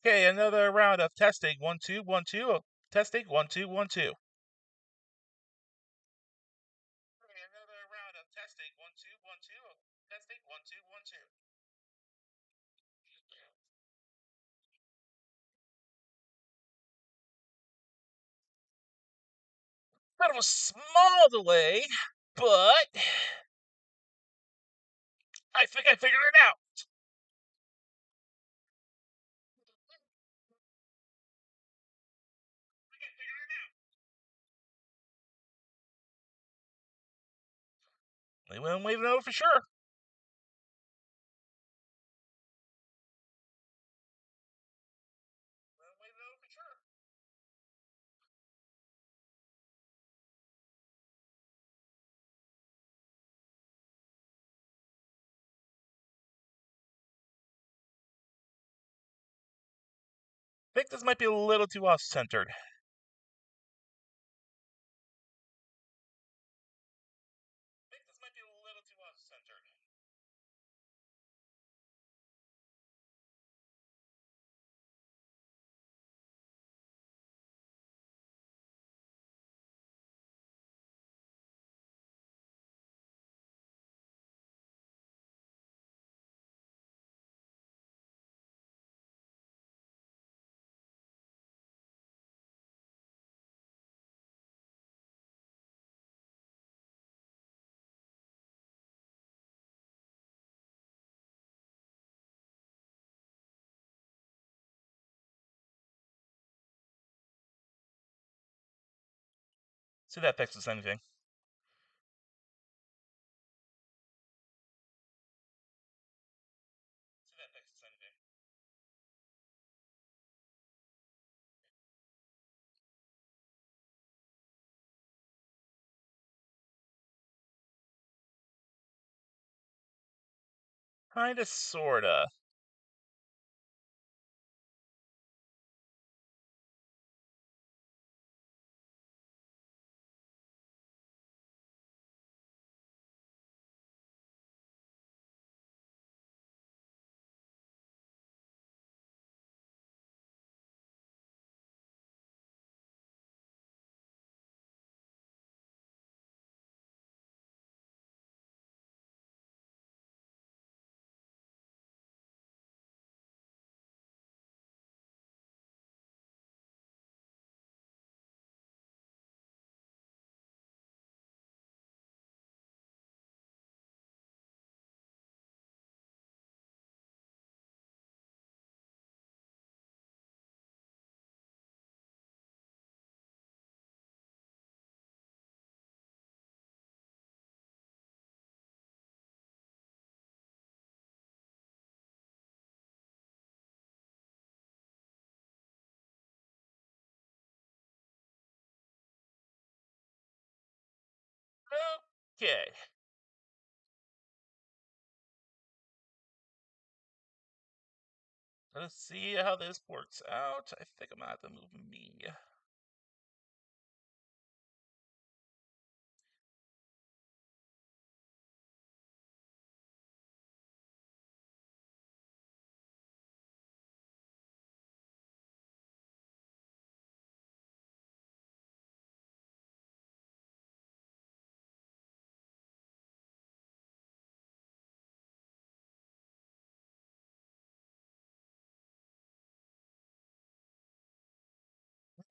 Okay, another round of testing. 1 2 1 2. Testing 1 2 1 2. Okay, another round of testing. 1 2 1 2. Testing 1 2 1 2. Bit of a small delay, but I think I figured it out. We won't wait to know for sure. I think this might be a little too off-centered. See if that fixes anything. Kinda, sorta. Okay. Let's see how this works out. I think I'm gonna have to move me.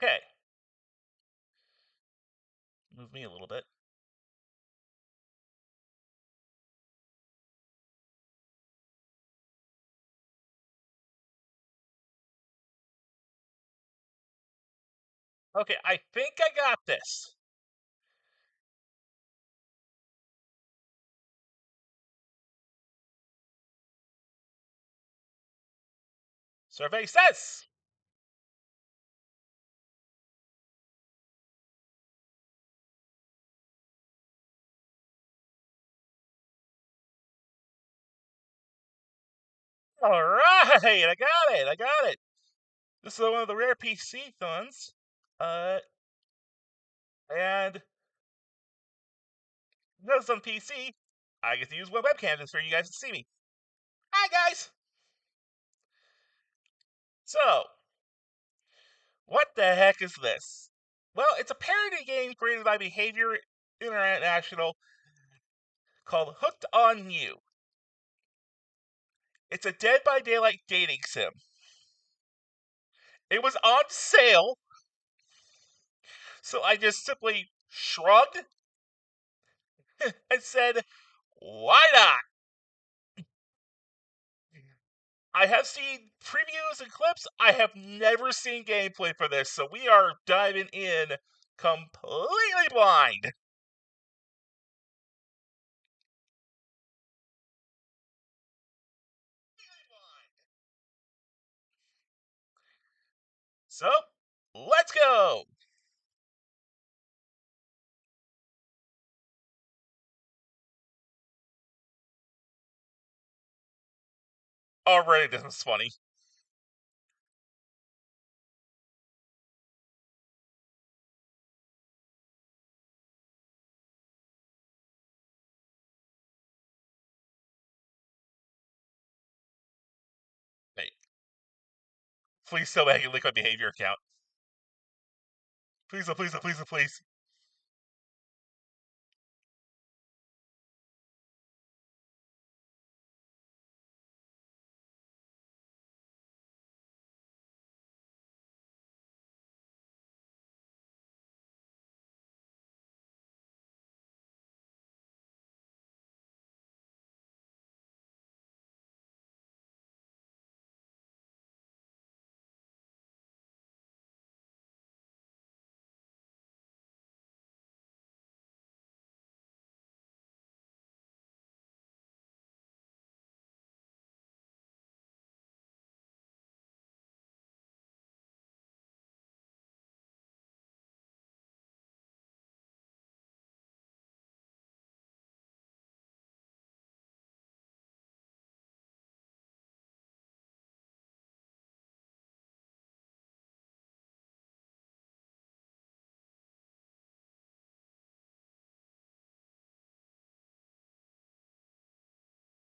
Okay. Move me a little bit. Okay, I think I got this. Survey says. All right, I got it. I got it. This is one of the rare PC funds. And notice on PC, I get to use webcam for you guys to see me. Hi, guys. So, what the heck is this? Well, it's a parody game created by Behavior International called Hooked on You. It's a Dead by Daylight dating sim. It was on sale, so I just simply shrugged and said, why not? I have seen previews and clips. I have never seen gameplay for this, so we are diving in completely blind. So, let's go. Already, this is funny. Hey, please tell me I can link my behavior account. Please, please, please, please.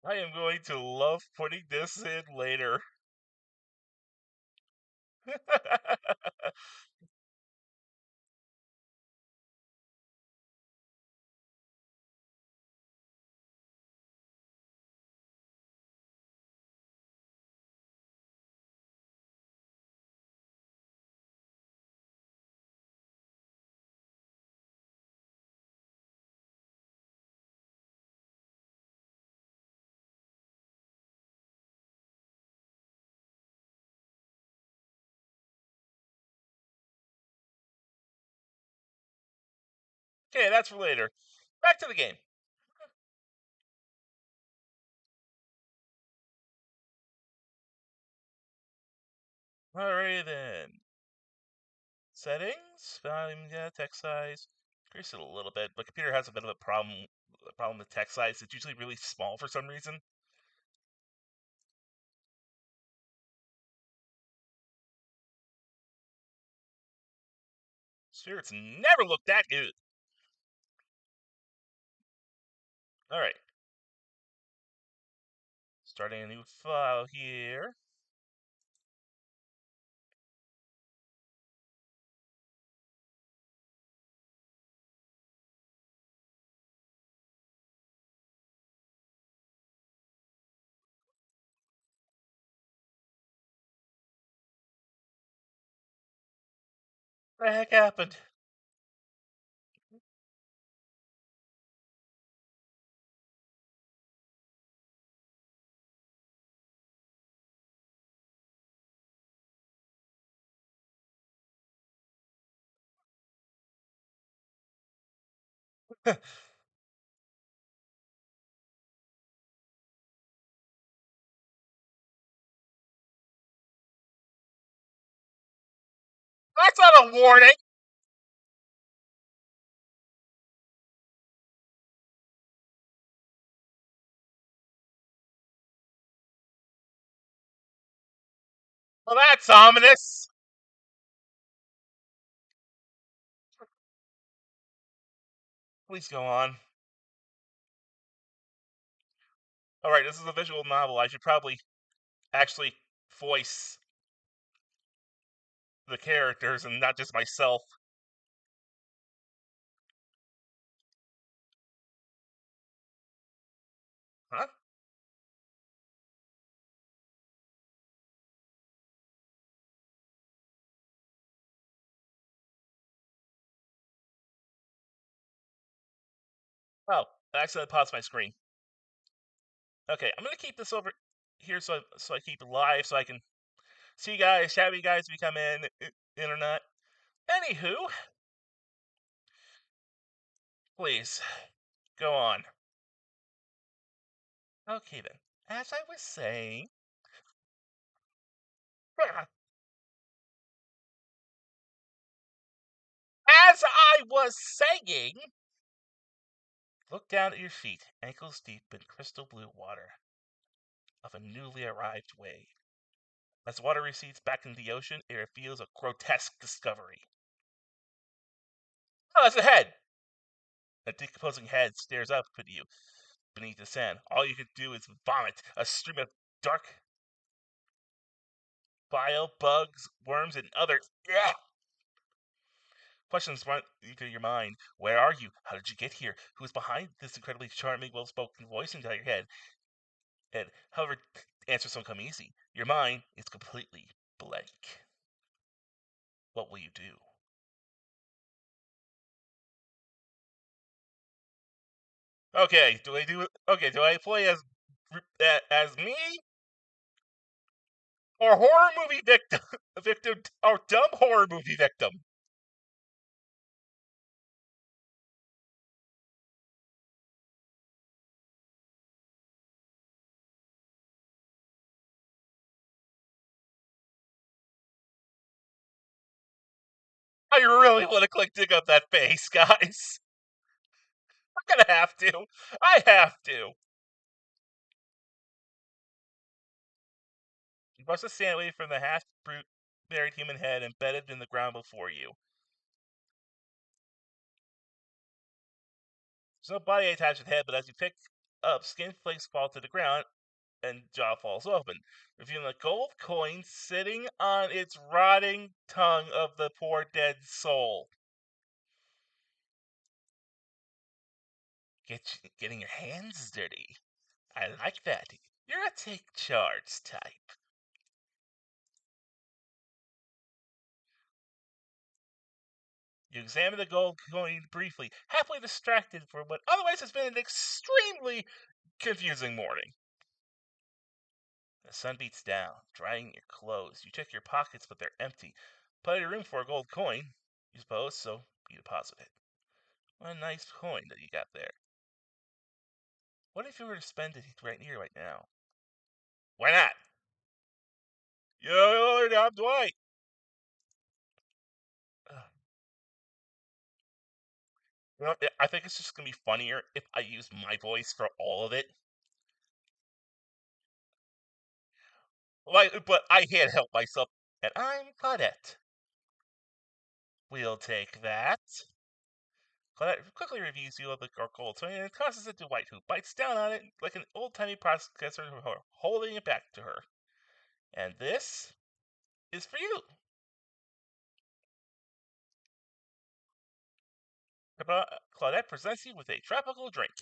I am going to love putting this in later. Okay, that's for later. Back to the game. Alright then. Settings, volume, yeah, text size. Increase it a little bit. My computer has a bit of a problem with text size. It's usually really small for some reason. Sure, it's never looked that good. Alright. Starting a new file here. What the heck happened? That's not a warning! Well, that's ominous! Please go on. Alright, this is a visual novel. I should probably actually voice the characters and not just myself. Huh? Oh, I accidentally paused my screen. Okay, I'm gonna keep this over here so I keep it live so I can see you guys, chat with you guys if you come in or not. Anywho, please go on. Okay then. As I was saying, as I was saying, look down at your feet, ankles deep in crystal blue water of a newly arrived wave. As water recedes back into the ocean, it reveals a grotesque discovery. Oh, that's a head! A decomposing head stares up at you beneath the sand. All you can do is vomit a stream of dark bile, bugs, worms, and other questions run through your mind. Where are you? How did you get here? Who's behind this incredibly charming, well-spoken voice inside your head? And however, answers don't come easy. Your mind is completely blank. What will you do? Okay, do I do it? Okay, do I play as me or horror movie victim, victim or dumb horror movie victim? I really want to click dig up that face, guys. I'm gonna have to. I have to. You brush the sand away from the half-brute buried human head embedded in the ground before you. There's no body attached to the head, but as you pick up, skin flakes fall to the ground and jaw falls open, revealing a gold coin sitting on its rotting tongue of the poor dead soul. Getting your hands dirty. I like that. You're a take charge type. You examine the gold coin briefly, happily distracted from what otherwise has been an extremely confusing morning. The sun beats down, drying your clothes. You check your pockets, but they're empty. Plenty of room for a gold coin, you suppose, so you deposit it. What a nice coin that you got there. What if you were to spend it right here, right now? Why not? Yo, I'm Dwight. You know, I think it's just gonna be funnier if I use my voice for all of it. Like, but I can't help myself. And I'm Claudette. We'll take that. Claudette quickly reviews you of the gold coin and tosses it to White, who bites down on it like an old-timey processor, holding it back to her. And this is for you. Claudette presents you with a tropical drink.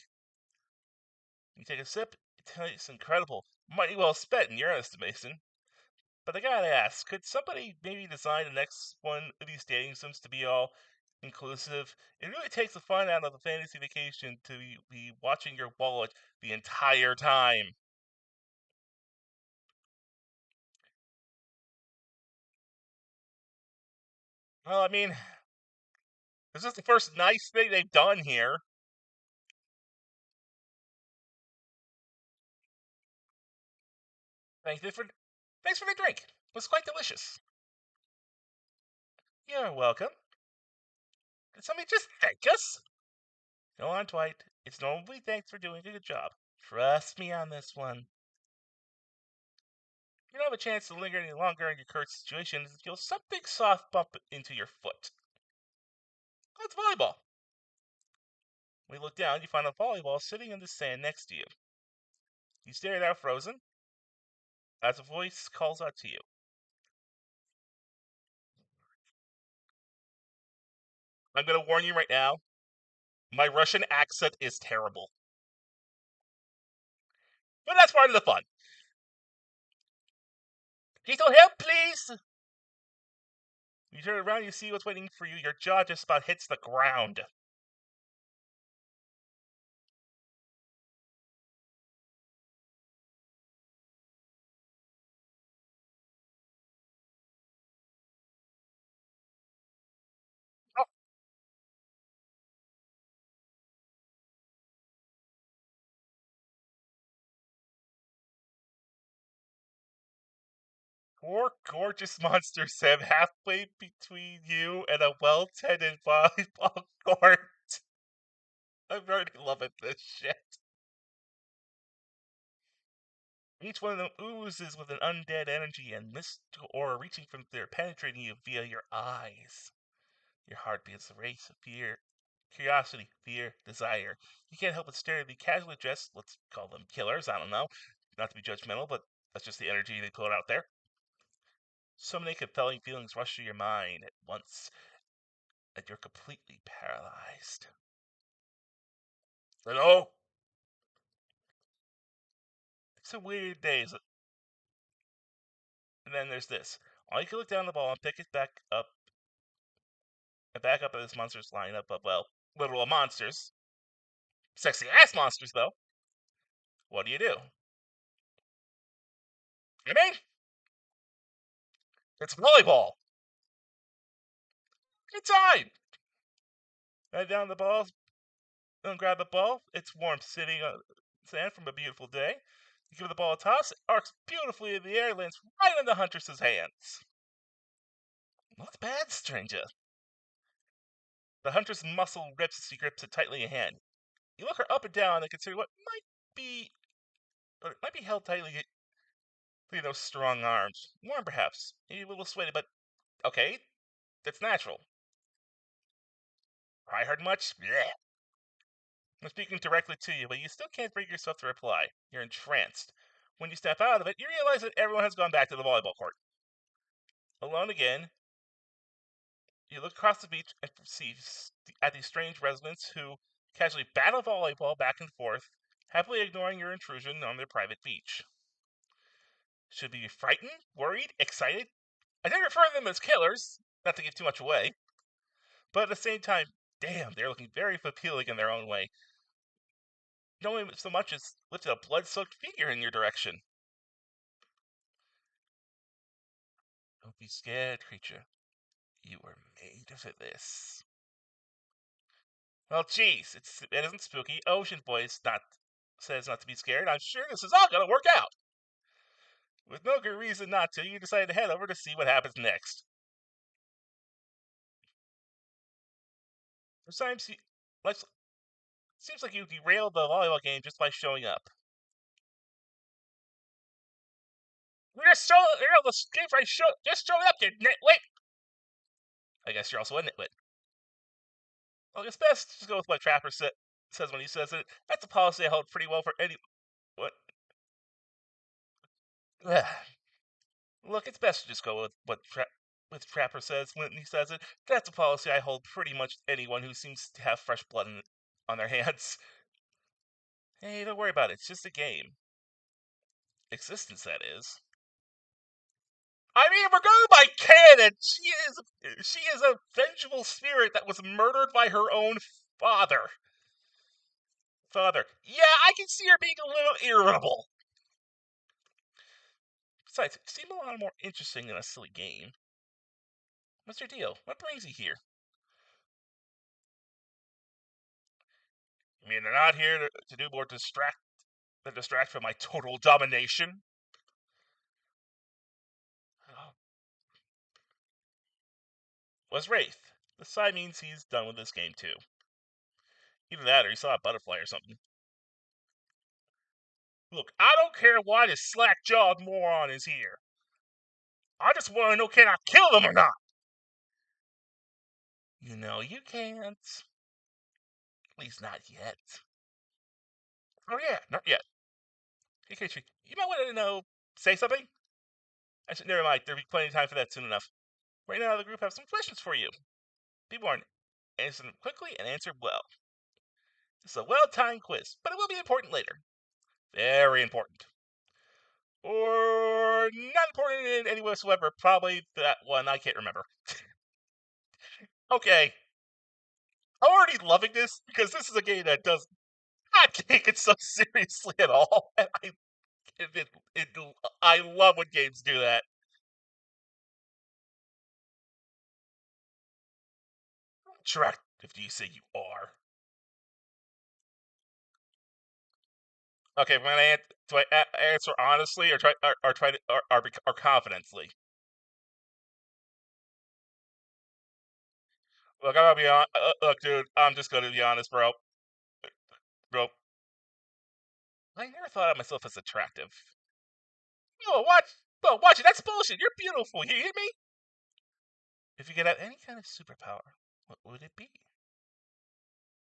You take a sip, it tastes incredible. Mighty well spent in your estimation. But I gotta ask, could somebody maybe design the next one of these dating sims to be all inclusive? It really takes the fun out of the fantasy vacation to be watching your wallet the entire time. Well, I mean, this is the first nice thing they've done here. Thank you for, thanks for the drink. It was quite delicious. You're welcome. Did somebody just thank us? Go on, Dwight. It's normally thanks for doing a good job. Trust me on this one. You don't have a chance to linger any longer in your current situation as you feel something soft bump into your foot. Oh, it's volleyball. When you look down, you find a volleyball sitting in the sand next to you. You stare it out frozen as a voice calls out to you. I'm gonna warn you right now. My Russian accent is terrible. But that's part of the fun. Little help, please! You turn around, you see what's waiting for you. Your jaw just about hits the ground. Oh, four gorgeous monsters stand halfway between you and a well-tended volleyball court. I'm already loving this shit. Each one of them oozes with an undead energy and mystical aura reaching from there, penetrating you via your eyes. Your heart beats a race of fear, curiosity, fear, desire. You can't help but stare at the casually dressed, let's call them killers, I don't know. Not to be judgmental, but that's just the energy they put out there. So many compelling feelings rush through your mind at once that you're completely paralyzed. Hello? Some weird days. And then there's this. All you can look down the ball and pick it back up at this monster's lineup of, well, literal monsters. Sexy ass monsters, though. What do you do? I mean, it's volleyball. It's time. Head down the ball, and grab the ball. It's warm sitting on sand from a beautiful day. You give the ball a toss, it arcs beautifully in the air, lands right in the huntress's hands. What's bad, stranger? The huntress muscle rips as she grips it tightly in hand. You look her up and down and consider what be might be held tightly between those strong arms. Warm, perhaps, maybe a little sweaty, but okay, that's natural. Cry hard much? Blech. I'm speaking directly to you, but you still can't bring yourself to reply. You're entranced. When you step out of it, you realize that everyone has gone back to the volleyball court. Alone again, you look across the beach and see at these strange residents who casually battle volleyball back and forth, happily ignoring your intrusion on their private beach. Should be frightened, worried, excited? I don't refer to them as killers, not to give too much away. But at the same time, damn, they're looking very appealing in their own way. No one so much as lifted a blood-soaked finger in your direction. Don't be scared, creature. You were made for this. Well, geez, it isn't spooky. Ocean voice says not to be scared. I'm sure this is all gonna work out. With no good reason not to, you decide to head over to see what happens next. Sometimes seems like you derailed the volleyball game just by showing up. You just derailed the game by just showing up, you nitwit. I guess you're also a nitwit. Well, it's best to just go with what Trapper says when he says it. That's a policy I hold pretty well for any. What? Look, it's best to just go with what Trapper says when he says it. That's a policy I hold pretty much anyone who seems to have fresh blood on their hands. Hey, don't worry about it. It's just a game. Existence, that is. I mean, we're going by canon. She is a vengeful spirit that was murdered by her own father. Yeah, I can see her being a little irritable. Besides, you seem a lot more interesting than a silly game. What's your deal? What brings you here? I mean, they're not here to do more distract from my total domination. Was Wraith. The sign means he's done with this game too. Either that or he saw a butterfly or something. Look, I don't care why this slack-jawed moron is here. I just want to know, can I kill them or not? You know you can't. At least not yet. Oh yeah, not yet. Hey, Casey, you might want to say something? Actually, never mind. There'll be plenty of time for that soon enough. Right now, the group have some questions for you. Be warned, Answer them quickly and answer well. This is a well-timed quiz, but it will be important later. Very important. Or not important in any way whatsoever. Probably that one I can't remember. Okay. I'm already loving this because this is a game that does not take it so seriously at all. And it, it, I love when games do that. Attractive, do you say you are? Okay, when do I answer honestly or try to or confidently? Look, I'm gonna be on. Look, dude, I'm just gonna be honest, bro. Bro, I never thought of myself as attractive. No, watch, bro, watch it. That's bullshit. You're beautiful. You hear me? If you could have any kind of superpower, what would it be?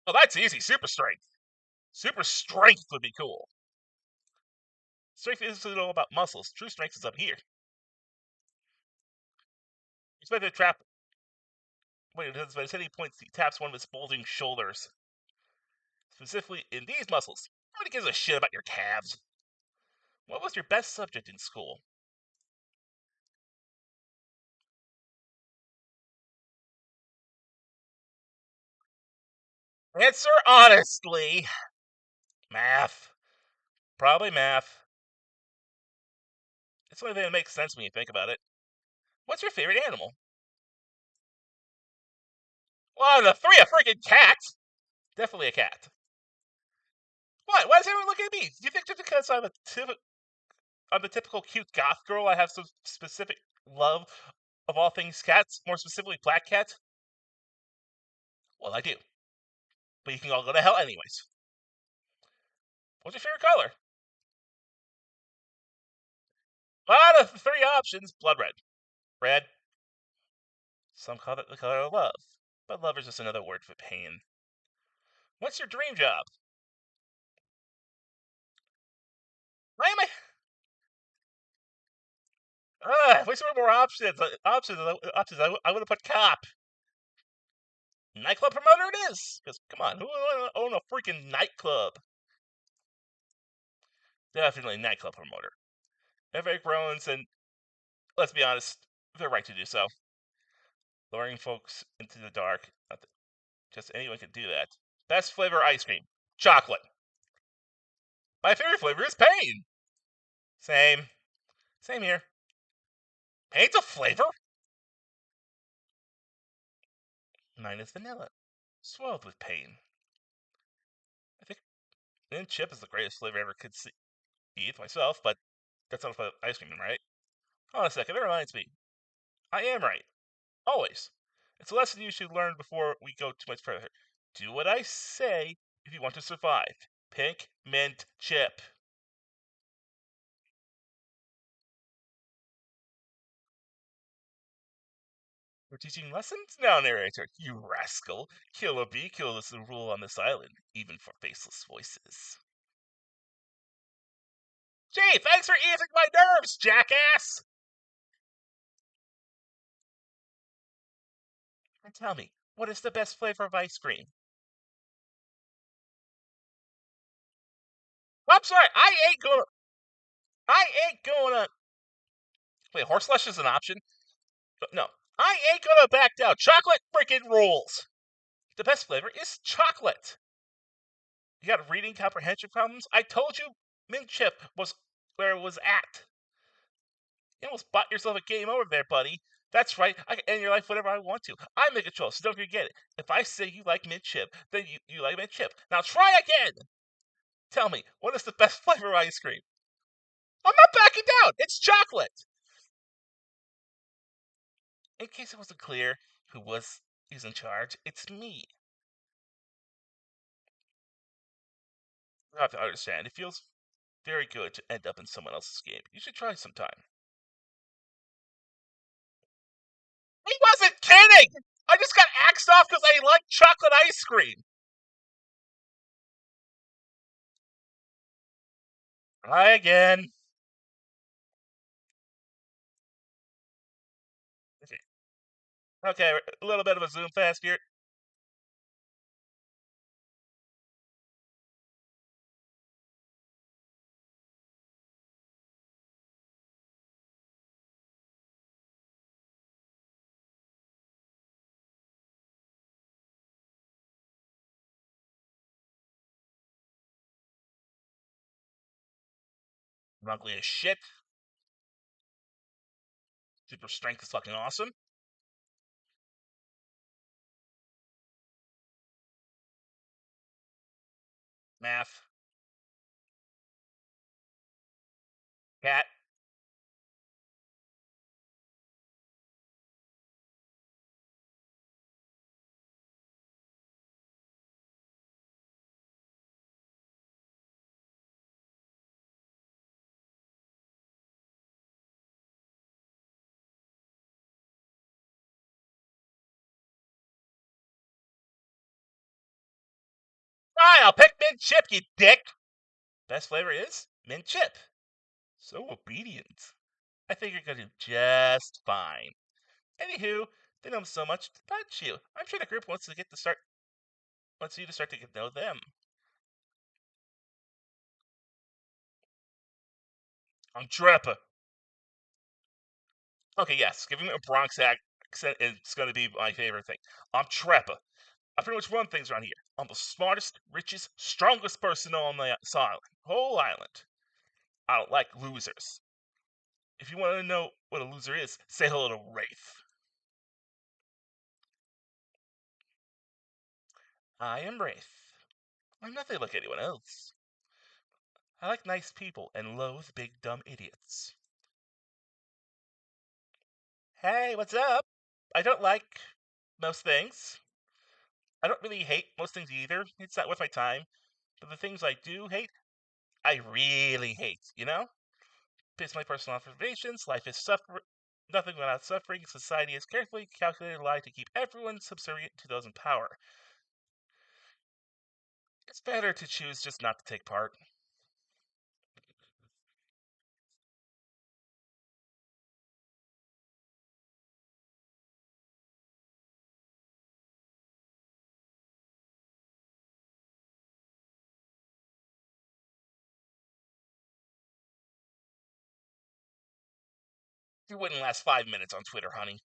Well, that's easy. Super strength. Super strength would be cool. Strength isn't all about muscles. True strength is up here. Expect to trap. Wait, but at any point, he taps one of his bulging shoulders. Specifically in these muscles. Nobody gives a shit about your calves. What was your best subject in school? Answer honestly. Math. Probably math. It's the only thing that makes sense when you think about it. What's your favorite animal? Well, the three, a freaking cat. Definitely a cat. What? Why is everyone looking at me? Do you think just because I'm the typical cute goth girl, I have some specific love of all things cats, more specifically black cats? Well, I do. But you can all go to hell anyways. What's your favorite color? Out of the three options, blood red. Red. Some call it the color of love. But love is just another word for pain. What's your dream job? Why am I? Wish there were more options. Options. I would have put cop. Nightclub promoter it is. Because, come on, who would own a freaking nightclub? Definitely nightclub promoter. Everybody groans, and let's be honest, they're right to do so. Luring folks into the dark. Just anyone can do that. Best flavor ice cream. Chocolate. My favorite flavor is pain. Same. Same here. Pain's a flavor? Mine is vanilla. Swirled with pain. I think mint chip is the greatest flavor I ever could eat myself, but that's not about ice cream, right? Hold on a second, that reminds me. I am right. Always. It's a lesson you should learn before we go too much further. Do what I say if you want to survive. Pink mint chip. We're teaching lessons now, narrator. You rascal. Kill or be killed is the rule on this island, even for faceless voices. Gee, thanks for easing my nerves, jackass! And tell me, what is the best flavor of ice cream? I'm sorry, I ain't gonna. Wait, horseflesh is an option? No. I ain't gonna back down. Chocolate freaking rules! The best flavor is chocolate. You got reading comprehension problems? I told you mint chip was where it was at. You almost bought yourself a game over there, buddy. That's right, I can end your life whatever I want to. I make a choice, so don't forget it. If I say you like mint chip, then you like mint chip. Now try again! Tell me, what is the best flavor of ice cream? I'm not backing down! It's chocolate! In case it wasn't clear who's in charge, it's me. You have to understand, it feels very good to end up in someone else's game. You should try sometime. He wasn't kidding! I just got axed off because I like chocolate ice cream. Try again. Okay, a little bit of a zoom fast here. I'm ugly as shit. Super strength is fucking awesome. Math. Cat. Fine, I'll pick mint chip, you dick. Best flavor is mint chip. So obedient. I think you're gonna do just fine. Anywho, they know so much about you. I'm sure the group wants you to start to get to know them. I'm Trapper. Okay, yes, giving a Bronx accent is gonna be my favorite thing. I'm Trapper. I pretty much run things around here. I'm the smartest, richest, strongest person on the whole island. I don't like losers. If you want to know what a loser is, say hello to Wraith. I am Wraith. I'm nothing like anyone else. I like nice people and loathe big dumb idiots. Hey, what's up? I don't like most things. I don't really hate most things either. It's not worth my time. But the things I do hate, I really hate, you know? Based on my personal observations, life is nothing without suffering. Society is carefully calculated lie to keep everyone subservient to those in power. It's better to choose just not to take part. You wouldn't last 5 minutes on Twitter, honey.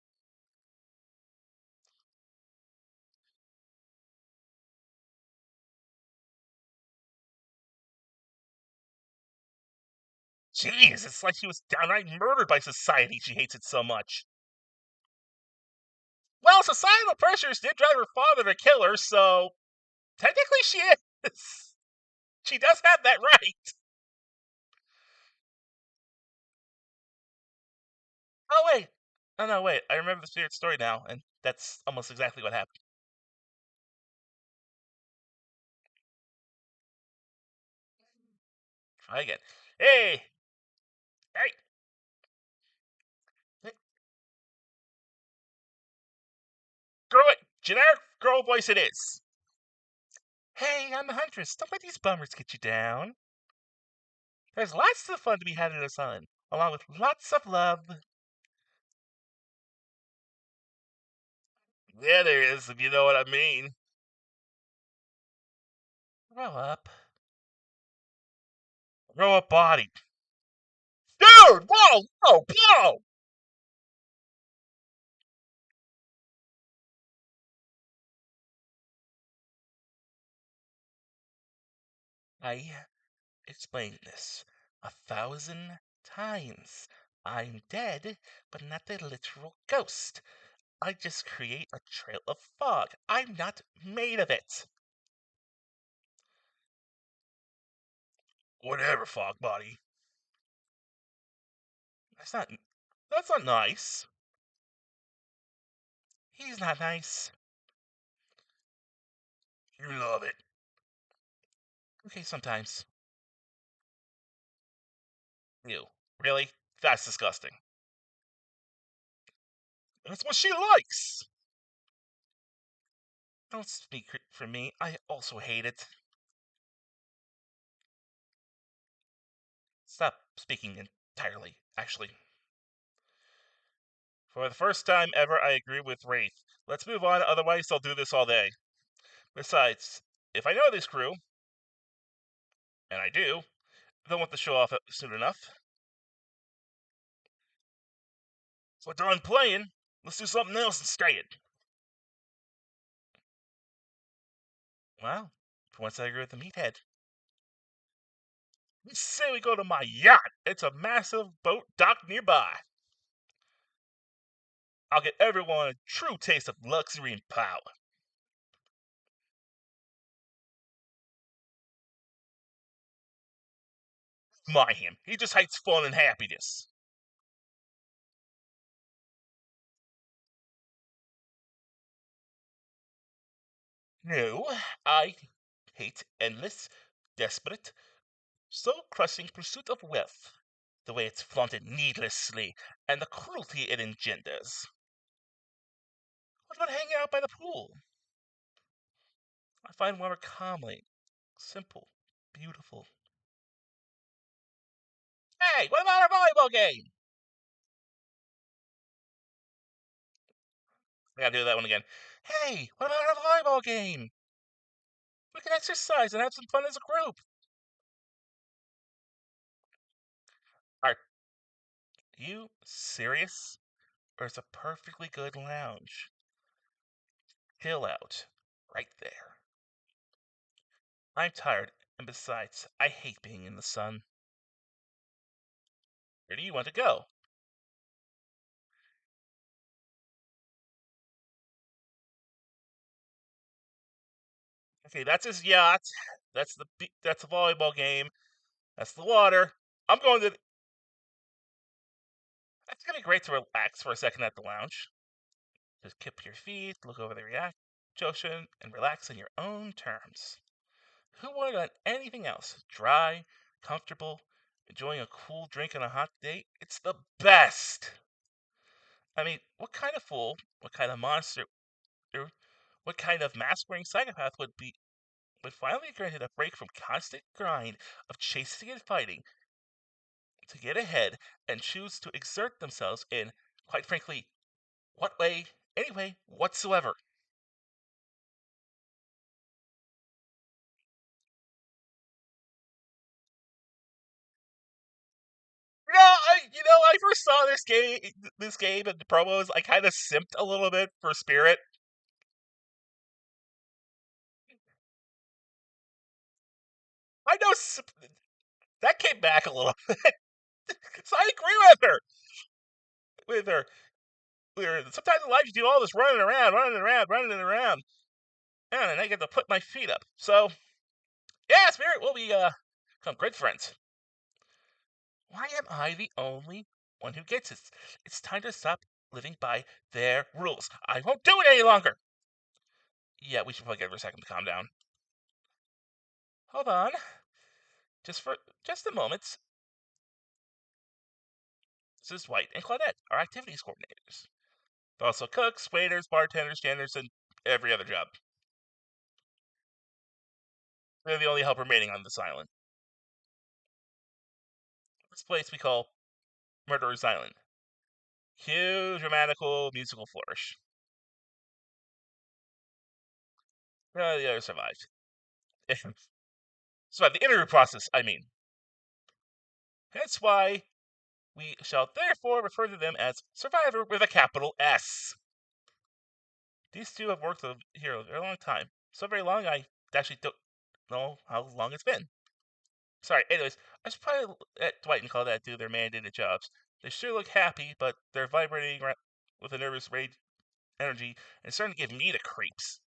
Jeez, it's like she was downright murdered by society. She hates it so much. Well, societal pressures did drive her father to kill her, so technically she is. She does have that right. Oh, wait. Oh, no, wait. I remember the spirit story now, and that's almost exactly what happened. Try again. Hey! Hey! Girl, generic girl voice it is. Hey, I'm a huntress. Don't let these bummers get you down. There's lots of fun to be had in the sun, along with lots of love. Yeah, there is, if you know what I mean. Grow up. Grow up body. Dude! Whoa! Whoa! Whoa! I explained this 1,000 times. I'm dead, but not the literal ghost. I just create a trail of fog. I'm not made of it. Whatever, fog body. That's not. That's not nice. He's not nice. You love it. Okay, sometimes. Ew. Really? That's disgusting. That's what she likes. Don't speak for me. I also hate it. Stop speaking entirely, actually. For the first time ever, I agree with Wraith. Let's move on, otherwise I'll do this all day. Besides, if I know this crew, and I do, they'll want the show off soon enough. So done playing. Let's do something else instead. Well, for once I agree with the meathead. Say we go to my yacht. It's a massive boat docked nearby. I'll get everyone a true taste of luxury and power. Mind him. He just hates fun and happiness. No, I hate endless, desperate, soul-crushing pursuit of wealth. The way it's flaunted needlessly, and the cruelty it engenders. What about hanging out by the pool? I find water calming, simple, beautiful. Hey, what about our volleyball game? I gotta do that one again. Hey, what about our volleyball game? We can exercise and have some fun as a group. Are you serious? Or is a perfectly good lounge? Chill out. Right there. I'm tired, and besides, I hate being in the sun. Where do you want to go? Okay, that's his yacht. That's the volleyball game. That's the water. I'm going to. It's gonna be great to relax for a second at the lounge. Just kip your feet, look over the react ocean, and relax on your own terms. Who would want anything else? Dry, comfortable, enjoying a cool drink on a hot day. It's the best. I mean, what kind of fool, what kind of monster, or what kind of mask-wearing psychopath would finally granted a break from constant grind of chasing and fighting to get ahead and choose to exert themselves in, quite frankly, what way, any way whatsoever? I first saw this game and the promos. I kind of simped a little bit for Spirit. I know that came back a little, so I agree with her. With her, sometimes in life you do all this running around, running around, running around, and I get to put my feet up. So yeah, Spirit, we'll become good friends. Why am I the only one who gets it? It's time to stop living by their rules. I won't do it any longer. Yeah, we should probably give her a second to calm down. Hold on, just a moment. This is White and Claudette, our activities coordinators. They're also cooks, waiters, bartenders, janitors, and every other job. They're the only help remaining on this island. This place we call Murderer's Island. Huge, dramatical, musical flourish. The others survived. Survived the interview process, I mean. That's why we shall therefore refer to them as Survivor with a capital S. These two have worked here a very long time. So very long, I actually don't know how long it's been. Sorry, anyways, I should probably let Dwight and Claudette do their mandated jobs. They sure look happy, but they're vibrating with a nervous rage energy and starting to give me the creeps.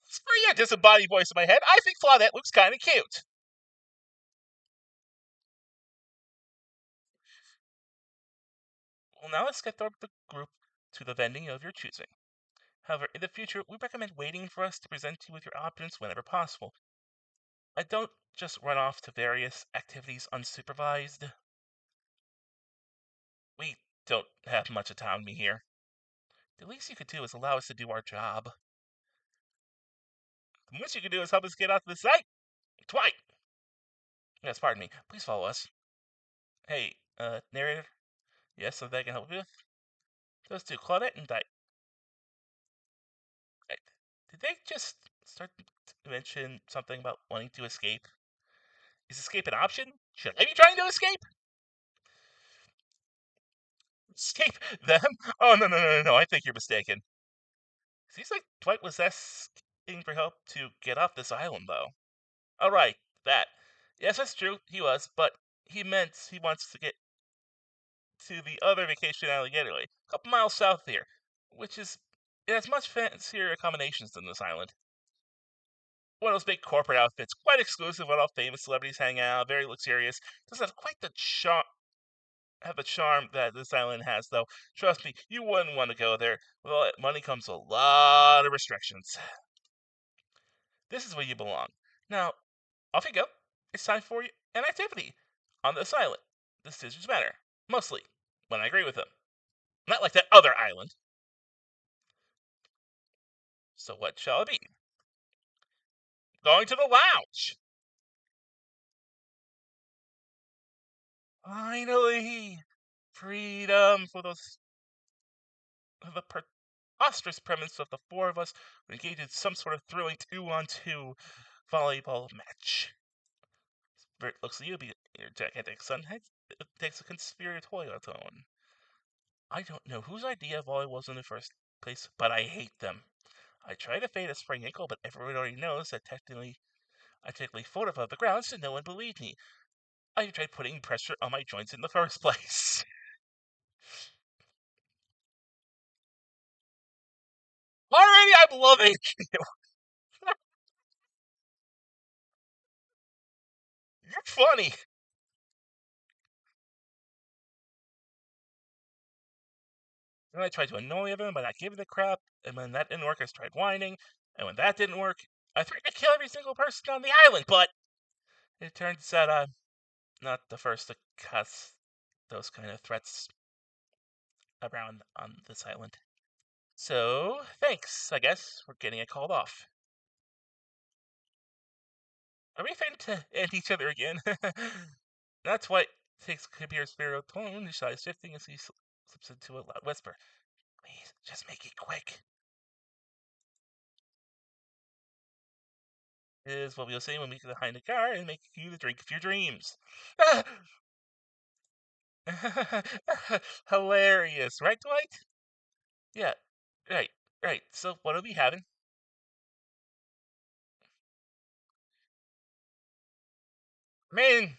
Screw your disembodied voice in my head. I think Claudette looks kind of cute. Well, now let's get the group to the vending of your choosing. However, in the future, we recommend waiting for us to present you with your options whenever possible. I don't just run off to various activities unsupervised. We don't have much autonomy here. The least you could do is allow us to do our job. The most you can do is help us get off the site. Twice. Yes, pardon me. Please follow us. Hey, narrator. Yes, something I can help you with? Those two, Claudette and Dyke. Did they just start to mention something about wanting to escape? Is escape an option? Should I be trying to escape? Escape them? Oh, no, no, no, no, no. I think you're mistaken. Seems like Dwight was asking for help to get off this island, though. All right, that. Yes, that's true. He was, but he meant he wants to get to the other vacation island getaway, a couple miles south here, which is it has much fancier accommodations than this island. One of those big corporate outfits, quite exclusive, where all famous celebrities hang out, very luxurious. Doesn't have quite the charm that this island has, though. Trust me, you wouldn't want to go there. With all that money comes a lot of restrictions. This is where you belong. Now, off you go. It's time for an activity on this island. The decisions matter, mostly when I agree with them. Not like that other island. So what shall it be? Going to the lounge. Finally, freedom for the preposterous premise of the four of us engage in some sort of thrilling two-on-two volleyball match. Bert looks at you, your gigantic son takes a conspiratorial tone. I don't know whose idea volleyball was in the first place, but I hate them. I tried to fade a sprained ankle, but everyone already knows that I technically fought above the ground, so no one believed me. I tried putting pressure on my joints in the first place. Already I'm loving you. You're funny. Then I tried to annoy everyone by not giving the crap, and when that didn't work, I tried whining, and when that didn't work, I threatened to kill every single person on the island, but it turns out I'm not the first to cuss those kind of threats around on this island. So, thanks, I guess, for getting it called off. Are we fin to end each other again? That's what takes Kabir's spiritual tone, his eyes shifting as he slips into a loud whisper. Please, just make it quick. Is what we'll say when we get behind the car and make you the drink of your dreams. Hilarious, right, Dwight? Yeah, right, right. So, what are we having? Man,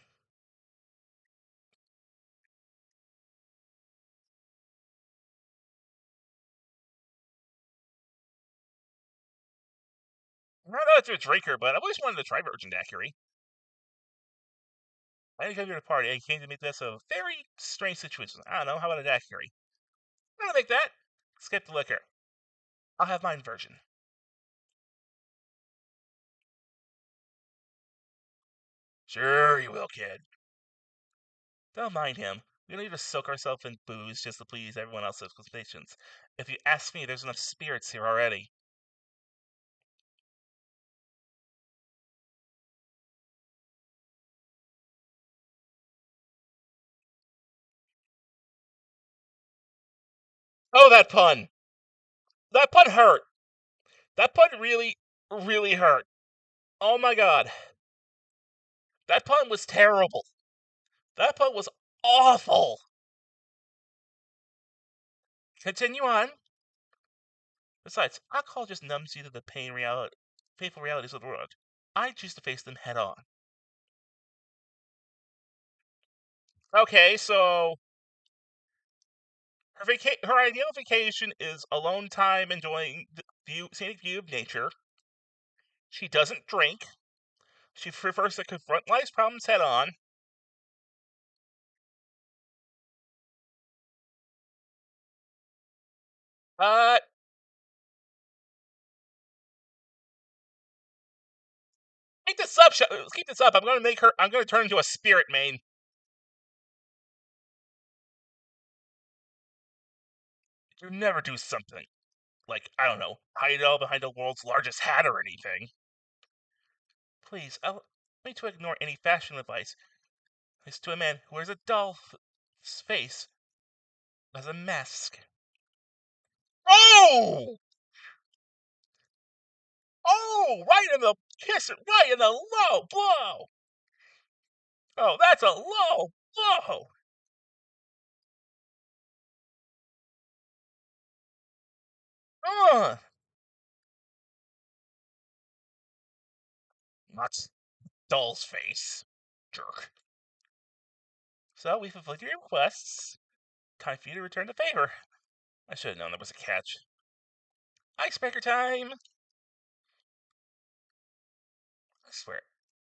I don't know if you're a drinker, but I've always wanted to try Virgin Daiquiri. I didn't come here to party. I came to meet this a very strange situation. I don't know. How about a daiquiri? I don't think that. Skip the liquor. I'll have mine virgin. Sure you will, kid. Don't mind him. We don't need to soak ourselves in booze just to please everyone else's expectations. If you ask me, there's enough spirits here already. Oh, that pun! That pun hurt! That pun really, really hurt. Oh my god. That pun was terrible. That pun was awful. Continue on. Besides, alcohol just numbs you to the painful realities of the world. I choose to face them head on. Okay, so her ideal vacation is alone time, enjoying the scenic view of nature. She doesn't drink. She prefers to confront life's problems head on. Uh, keep this up. Keep this up. I'm gonna make her. I'm gonna turn into a spirit main. You never do something like I don't know, hide it all behind the world's largest hat or anything. Please, allow me to ignore any fashion advice. It's to a man who wears a doll's face as a mask. Oh! Oh! Right in the kiss it, right in the low blow! Oh, that's a low blow! Ugh! Not doll's face. Jerk. So we fulfilled your requests. Time for you to return the favor. I should have known there was a catch. Icebreaker time! I swear,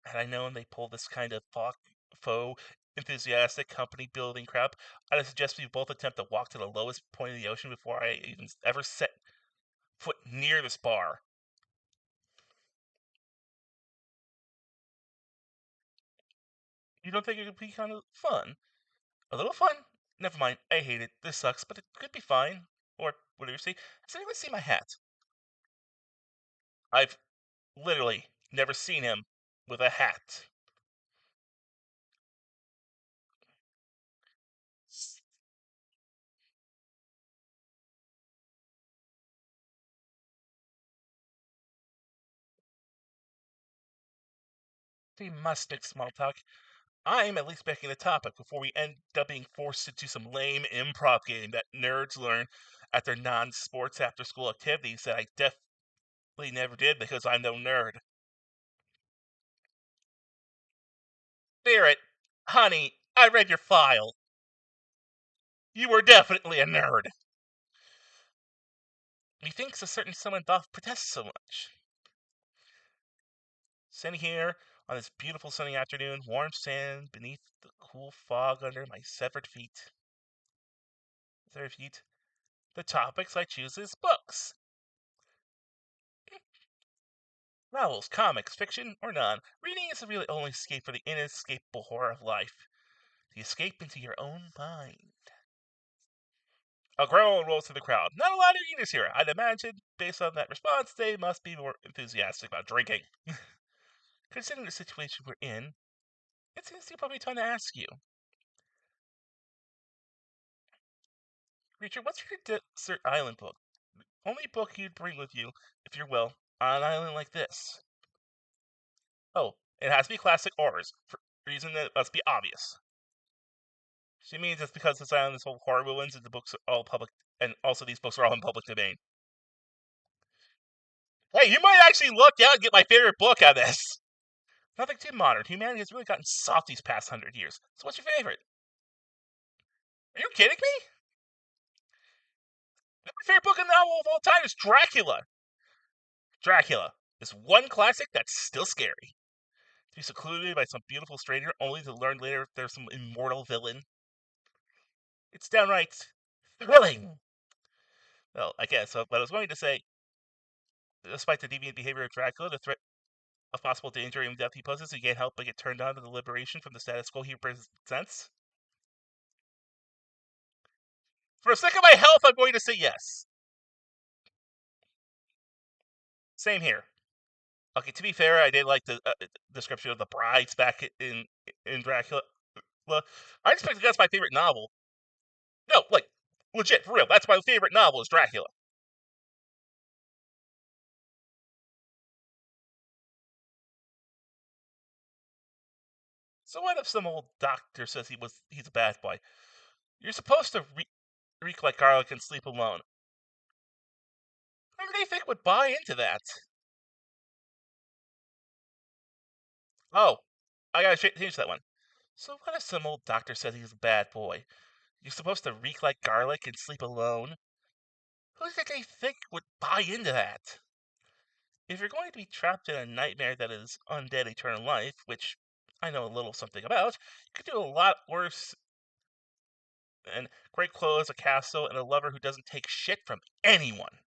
had I known they pulled this kind of faux enthusiastic company building crap, I'd suggest we both attempt to walk to the lowest point of the ocean before I even ever set foot near this bar. You don't think it could be kind of fun? A little fun? Never mind, I hate it. This sucks, but it could be fine. Or whatever you say. Has anyone seen my hat? I've literally never seen him with a hat. We must make small talk. I'm at least making the topic before we end up being forced into some lame improv game that nerds learn at their non-sports after-school activities that I definitely never did because I'm no nerd. Spirit, honey, I read your file. You were definitely a nerd. Methinks a certain someone doth protest so much. Sitting here on this beautiful sunny afternoon, warm sand beneath the cool fog under my severed feet. The topics I choose is books. Novels, comics, fiction, or none, reading is the really only escape for the inescapable horror of life. The escape into your own mind. A groan rolls through the crowd. Not a lot of readers here. I'd imagine, based on that response, they must be more enthusiastic about drinking. Considering the situation we're in, it seems to be probably time to ask you. Richard, what's your desert island book? The only book you'd bring with you, if you're well, on an island like this. Oh, it has to be classic horrors, for a reason that must be obvious. She means it's because this island is full of horrible ones and the books are all public, and also these books are all in public domain. Hey, you might actually look out and get my favorite book out of this. Nothing too modern. Humanity has really gotten soft these past 100 years. So what's your favorite? Are you kidding me? My favorite book and novel of all time is Dracula. Dracula is one classic that's still scary. To be secluded by some beautiful stranger only to learn later there's some immortal villain. It's downright thrilling. Well, I guess. But I was going to say, despite the deviant behavior of Dracula, the threat of possible danger and death he poses, he can't help but get turned on to the liberation from the status quo he represents. For the sake of my health, I'm going to say yes. Same here. Okay, to be fair, I did like the description of the brides back in Dracula. I expect that's my favorite novel. No, like, legit, for real, that's my favorite novel is Dracula. So what if some old doctor says he's a bad boy? You're supposed to reek like garlic and sleep alone. Who do you think would buy into that? Oh, I gotta change that one. So what if some old doctor says he's a bad boy? You're supposed to reek like garlic and sleep alone? Who do they think would buy into that? If you're going to be trapped in a nightmare that is undead eternal life, which I know a little something about, you could do a lot worse than great clothes, a castle, and a lover who doesn't take shit from anyone.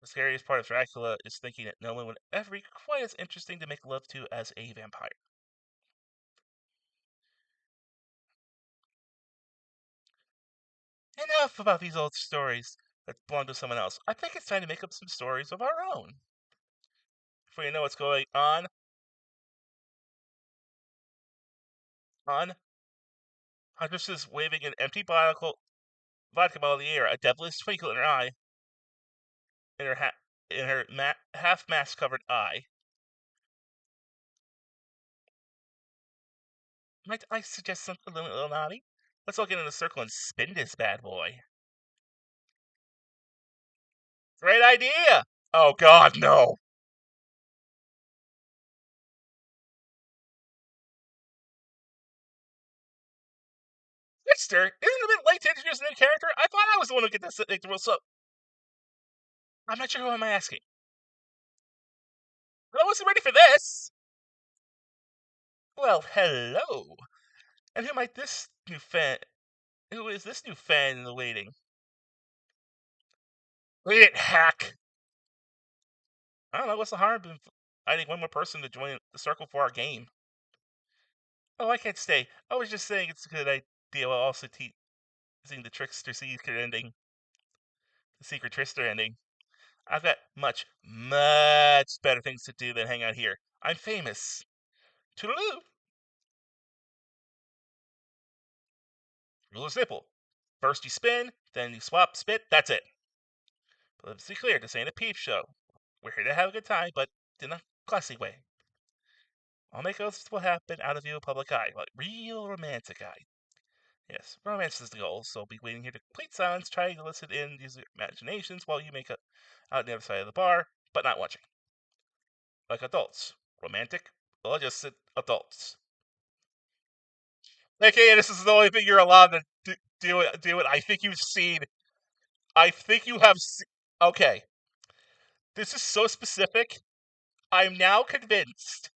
The scariest part of Dracula is thinking that no one would ever be quite as interesting to make love to as a vampire. Enough about these old stories that belong to someone else. I think it's time to make up some stories of our own. Before you know what's going on Huntress is waving an empty vodka bottle in the air, a devilish twinkle in her eye, in her half mask covered eye. Might I suggest something a little naughty? Let's all get in a circle and spin this bad boy. Great idea! Oh god, no! Trickster? Isn't it a bit late to introduce a new character? I thought I was the one who get this like, the rules. So I'm not sure who am I asking. But I wasn't ready for this. Well, hello. And who might this new fan? Who is this new fan in the waiting? Read it, hack. I don't know what's the harm in finding one more person to join the circle for our game. Oh, I can't stay. I was just saying it's a good idea while also teasing the Trickster Secret ending. The Secret Trickster ending. I've got much, much better things to do than hang out here. I'm famous. Toodaloo! Rule is simple. First you spin, then you swap, spit, that's it. But let's be clear, this ain't a peep show. We're here to have a good time, but in a classy way. I'll make oaths will happen out of you a public eye, like real romantic eye. Yes, romance is the goal, so I'll be waiting here to complete silence, trying to listen in, use your imaginations while you make out on the other side of the bar, but not watching. Like adults. Romantic? Well, just sit adults. Okay, this is the only thing you're allowed to do it. I think you've seen. I think you have. Okay, this is so specific. I'm now convinced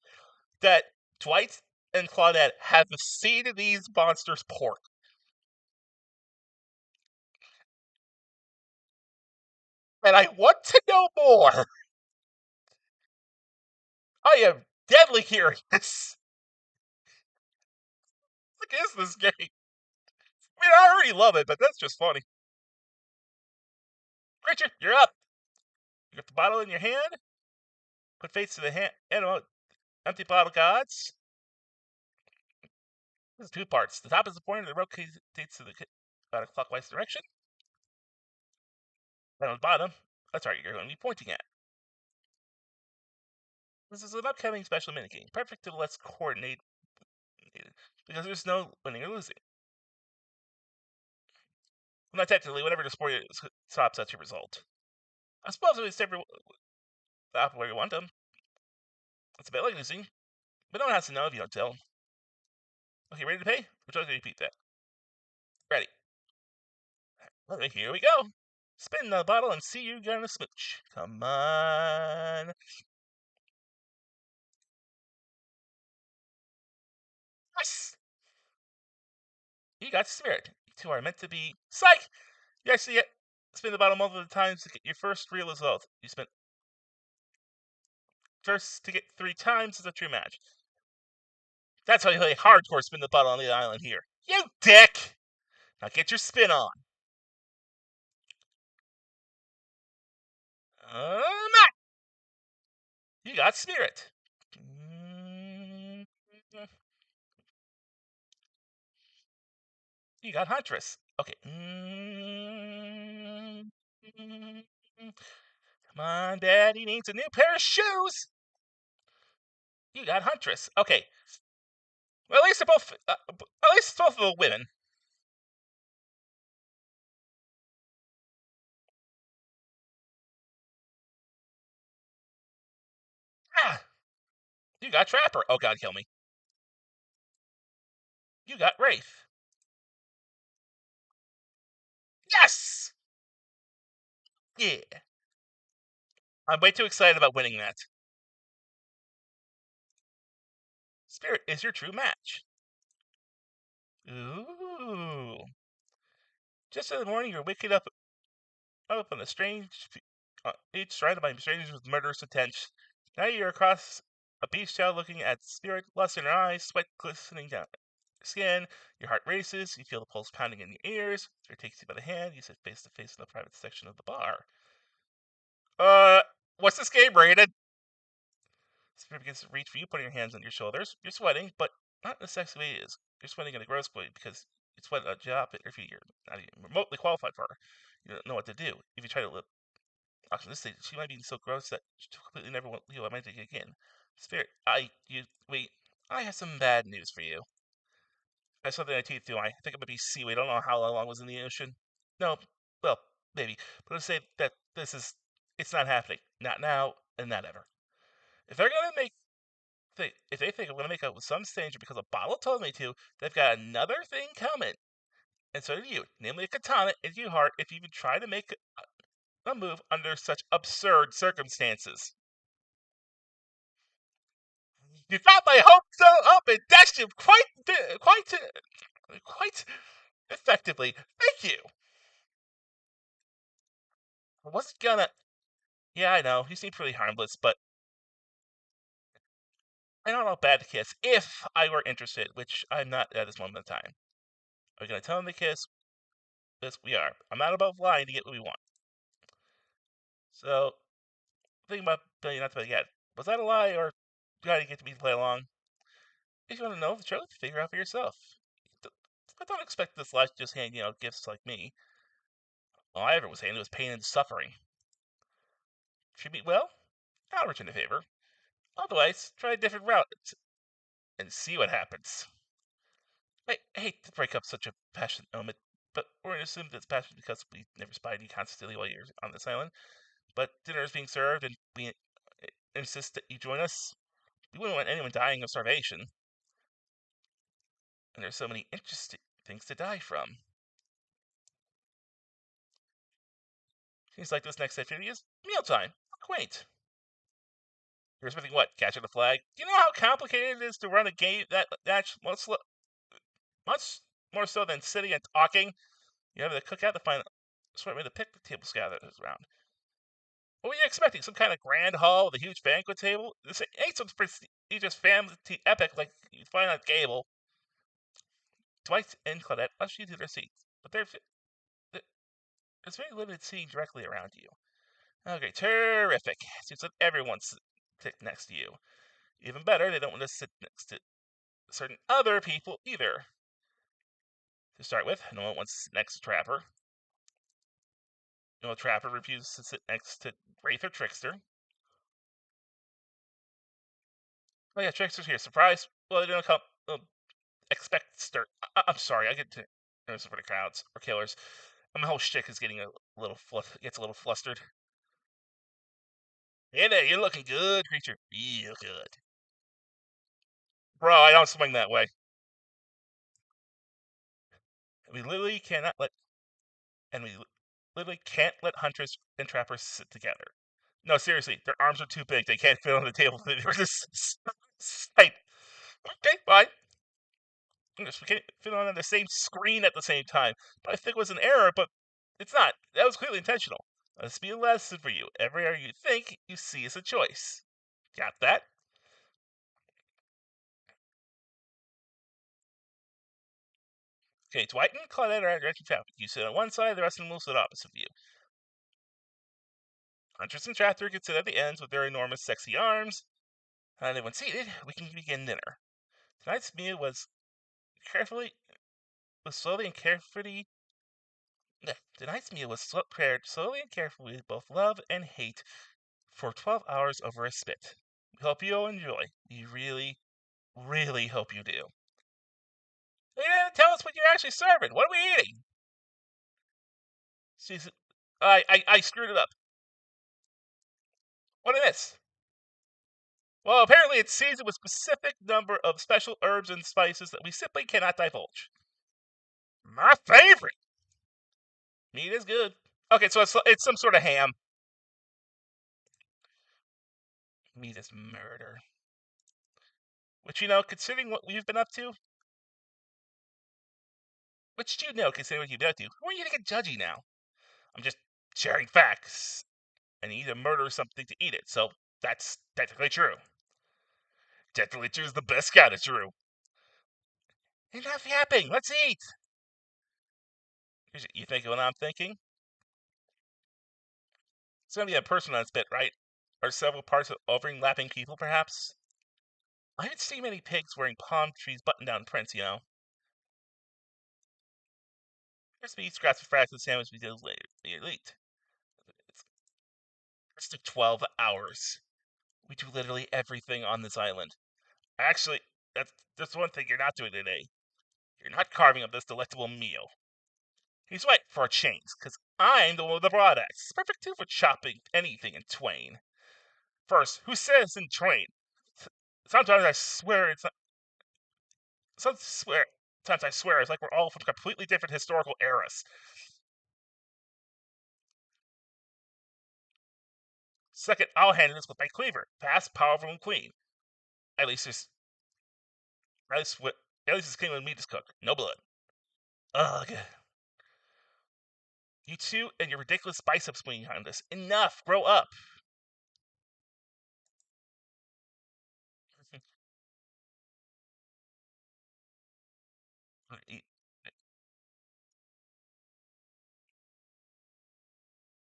that Dwight and Claudette have seen these monsters pork. And I want to know more. I am deadly curious. What is this game? I mean, I already love it, but that's just funny. Richard, you're up. You got the bottle in your hand. Put face to the hand. Empty bottle gods. There's two parts. The top is the pointer that rotates to the clockwise direction. And on the bottom, that's right, you're going to be pointing at. This is an upcoming special minigame, perfect to let's coordinate, because there's no winning or losing. Well, not technically, whatever the sport stops at your result. I suppose it's every where you want them. It's a bit like losing, but no one has to know if you don't tell them. Okay, ready to pay? Would you like to repeat that? Ready. Okay, here we go. Spin the bottle and see you gonna smooch. Come on. Nice. You got spirit. You two are meant to be. Psych! You actually spin the bottle multiple times to get your first real result. You spent first to get 3 times is a true match. That's how you play hardcore spin the bottle on the island here. You dick! Now get your spin on. Matt! You got spirit. You got huntress. Okay. Come on, Daddy needs a new pair of shoes. You got huntress. Okay. Well, at least they're both. At least both of the women. Ah, you got trapper. Oh God, kill me. You got wraith. Yes. Yeah. I'm way too excited about winning that. Spirit is your true match. Ooh. Just in the morning, you're waking up on a strange beach surrounded by strangers with murderous intent. Now you're across a beach towel looking at spirit, lust in her eyes, sweat glistening down your skin. Your heart races. You feel the pulse pounding in your ears. Spirit takes you by the hand. You sit face to face in the private section of the bar. What's this game rated? Spirit begins to reach for you, putting your hands on your shoulders. You're sweating, but not in a sexy way it is. You're sweating in a gross way because you sweat a job interview you're not even remotely qualified for. You don't know what to do. If you try to live actually this stage, she might be so gross that she completely never want you romantic again. Spirit, wait. I have some bad news for you. I have something I teeth through. I think it might be seaweed. I don't know how long it was in the ocean. No, well, maybe. But let's say that it's not happening. Not now, and not ever. If they're gonna if they think I'm gonna make out with some stranger because a bottle told me to, they've got another thing coming. and so did you, namely a katana into your heart if you even try to make a move under such absurd circumstances. You got my hopes up and dashed him quite effectively. Thank you. I wasn't gonna. Yeah, I know. He seemed pretty harmless, but I don't know bad to kiss if I were interested, which I'm not at this moment in time. Are we gonna tell him to kiss? Yes, we are. I'm not above lying to get what we want. So, think about not to yet. Was that a lie, or do I get to me to play along? If you want to know the truth, figure out for yourself. I don't expect this life to just hand gifts like me. All I ever was handed was pain and suffering. Treat me well, I'll return the favor. Otherwise, try a different route and see what happens. I hate to break up such a passionate moment, but we're going to assume that it's passionate because we never spied you constantly while you're on this island. But dinner is being served, and we insist that you join us. We wouldn't want anyone dying of starvation. And there's so many interesting things to die from. Seems like this next activity is mealtime. Quaint. You're expecting what? Catching the flag? Do you know how complicated it is to run a game that's much more so than sitting and talking? You have to cook out to find a smart way to pick the tables gathered around. What were you expecting? Some kind of grand hall with a huge banquet table? This ain't some prestigious family epic like you find on Gable. Dwight and Claudette usher you to their seats, but there's very limited seating directly around you. Okay, terrific. Seems like everyone's sitting next to you. Even better, they don't want to sit next to certain other people either. To start with, no one wants to sit next to Trapper. No, Trapper refuses to sit next to Wraith or Trickster. Oh yeah, Trickster's here. Surprise! Well, they don't come. Expect stir. I'm sorry, I get to nervous for the crowds or killers. My whole shtick is getting a little gets a little flustered. Hey there, you're looking good, creature. Real good. Bro, I don't swing that way. We literally cannot let and we literally can't let hunters and trappers sit together. No, seriously, their arms are too big. They can't fit on the table. They're just tight. Okay, fine. We can't fit on the same screen at the same time. But I think it was an error, but it's not. That was clearly intentional. Let's be a lesson for you. Every area you think you see is a choice. Got that? Okay, Dwight and Claudette are at direction traffic. You sit on one side, the rest of them will sit opposite of you. Huntress and Trapper can sit at the ends with their enormous, sexy arms. And when seated, we can begin dinner. Tonight's meal was slowly and carefully. Tonight's meal was prepared slowly and carefully with both love and hate for 12 hours over a spit. We hope you'll enjoy. We really, really hope you do. You didn't tell us what you're actually serving. What are we eating? I screwed it up. What is this? Well, apparently it's seasoned with a specific number of special herbs and spices that we simply cannot divulge. My favorite. Meat is good. Okay, so it's some sort of ham. Meat is murder. Which, considering what we've been up to, considering what you've been up to, who are you to get judgy now? I'm just sharing facts. And you either murder something to eat it, so that's technically true. Technically true is the best kind of true. Enough yapping, let's eat! You thinking what I'm thinking? It's gonna be a person on its bit, right? Or several parts of overlapping people, perhaps? I haven't seen many pigs wearing palm trees button-down prints, Crispy scraps of fractions sandwich we did later. Elite. It's took 12 hours. We do literally everything on this island. Actually, that's one thing you're not doing today. You're not carving up this delectable meal. He's right for a change, because I'm the one with the broad axe. It's perfect too for chopping anything in twain. First, who says in twain? Sometimes I swear it's not. Some swear. Sometimes I swear it's like we're all from completely different historical eras. Second, I'll handle this with my cleaver. Fast, powerful, and clean. At least there's at least what at least it's clean when meat is cooked. No blood. Ugh. You two and your ridiculous bicep swinging on this. Enough. Grow up.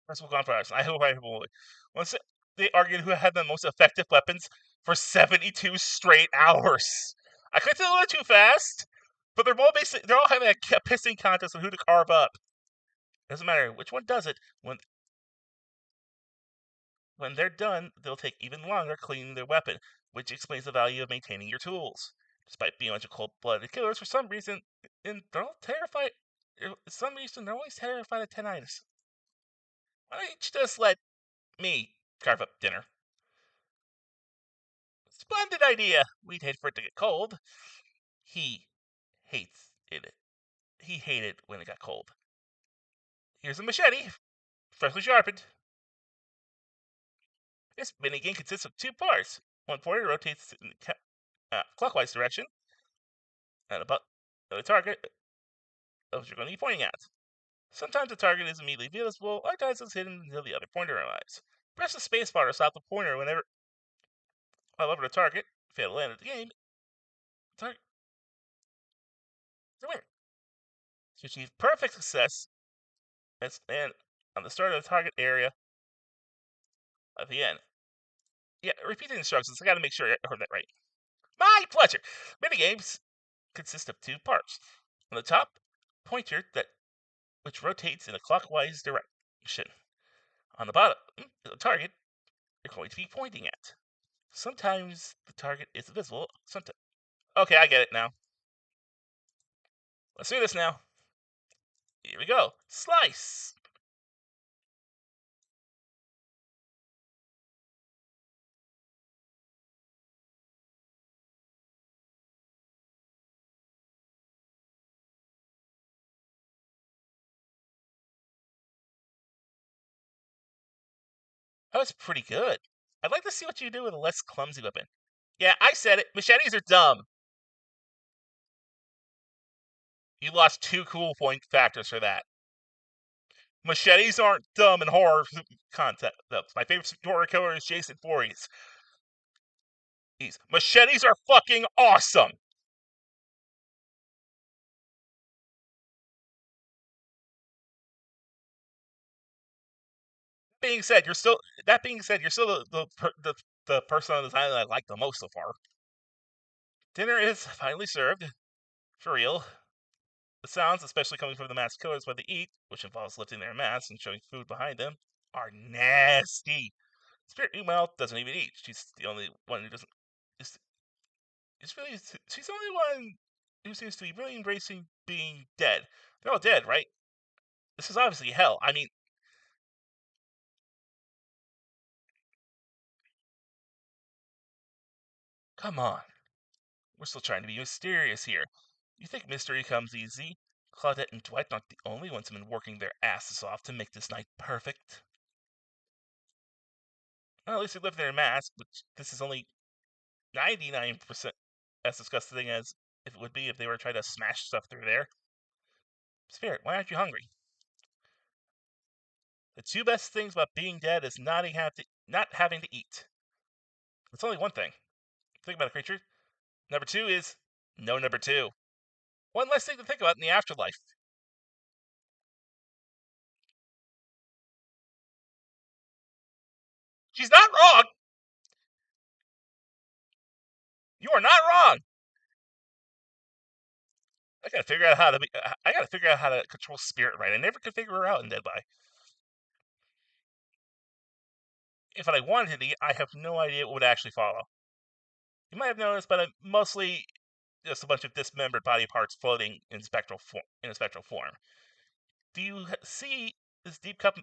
Principal Conference. I hope I will. Once they argued who had the most effective weapons for 72 straight hours. I clicked it a little too fast, but they're all having a pissing contest on who to carve up. Doesn't matter which one does it. When they're done, they'll take even longer cleaning their weapon, which explains the value of maintaining your tools. Despite being a bunch of cold-blooded killers, for some reason, they're all terrified. For some reason, they're always terrified of tinnitus. Why don't you just let me carve up dinner? Splendid idea! We'd hate for it to get cold. He hates it. He hated when it got cold. Here's a machete, freshly sharpened. This minigame consists of two parts. One pointer rotates in the clockwise direction, and about the target of what you're going to be pointing at. Sometimes the target is immediately visible, other times it's hidden until the other pointer arrives. Press the spacebar to stop the pointer whenever while over the target. Fail to land at the game. Target. The winner. To achieve perfect success, and on the start of the target area at the end. Yeah, repeat the instructions. I gotta make sure I heard that right. My pleasure! Minigames consist of two parts. On the top, pointer which rotates in a clockwise direction. On the bottom, the target you're going to be pointing at. Sometimes the target is visible, sometimes. Okay, I get it now. Let's do this now. Here we go. Slice! That was pretty good. I'd like to see what you do with a less clumsy weapon. Yeah, I said it. Machetes are dumb. You lost 2 cool point factors for that. Machetes aren't dumb in horror content. My favorite horror killer is Jason Voorhees. Machetes are fucking awesome. That being said, you're still the person on this island I like the most so far. Dinner is finally served. For real. The sounds, especially coming from the masked killers when they eat, which involves lifting their masks and showing food behind them, are nasty. Spirit, meanwhile, doesn't even eat. She's the only one who doesn't. She's the only one who seems to be really embracing being dead. They're all dead, right? This is obviously hell. I mean, come on. We're still trying to be mysterious here. You think mystery comes easy? Claudette and Dwight aren't the only ones who've been working their asses off to make this night perfect. Well, at least they live in their mask, which this is only 99% as disgusting as it would be if they were trying to smash stuff through there. Spirit, why aren't you hungry? The two best things about being dead is not having to eat. It's only one thing. Think about a creature. Number two is no number two. One less thing to think about in the afterlife. She's not wrong! You are not wrong! I gotta figure out how to control spirit right. I never could figure her out in Dead by. If I wanted to, I have no idea what would actually follow. You might have noticed, but I'm mostly just a bunch of dismembered body parts floating in a spectral form. Do you see this deep cut?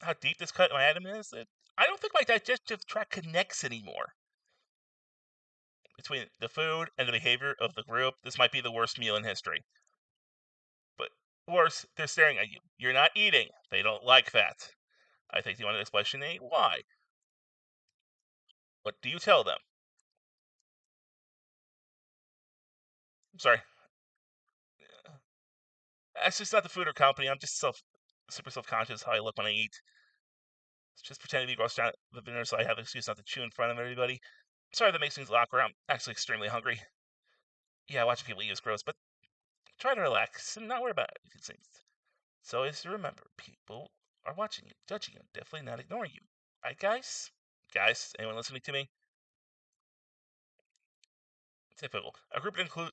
How deep this cut my atom is? I don't think my digestive tract connects anymore. between the food and the behavior of the group, this might be the worst meal in history. But worse, they're staring at you. You're not eating. They don't like that. I think they want to explanation why. What do you tell them? I'm sorry. Actually, it's not the food or company. I'm just super self-conscious how I look when I eat. It's just pretending to be grossed out at the dinner so I have an excuse not to chew in front of everybody. Sorry that makes things awkward. I'm actually extremely hungry. Yeah, watching people eat is gross, but try to relax and not worry about these things. So as you remember, people are watching you, judging you, definitely not ignoring you. Right, guys? Guys, anyone listening to me? Typical. A group that includes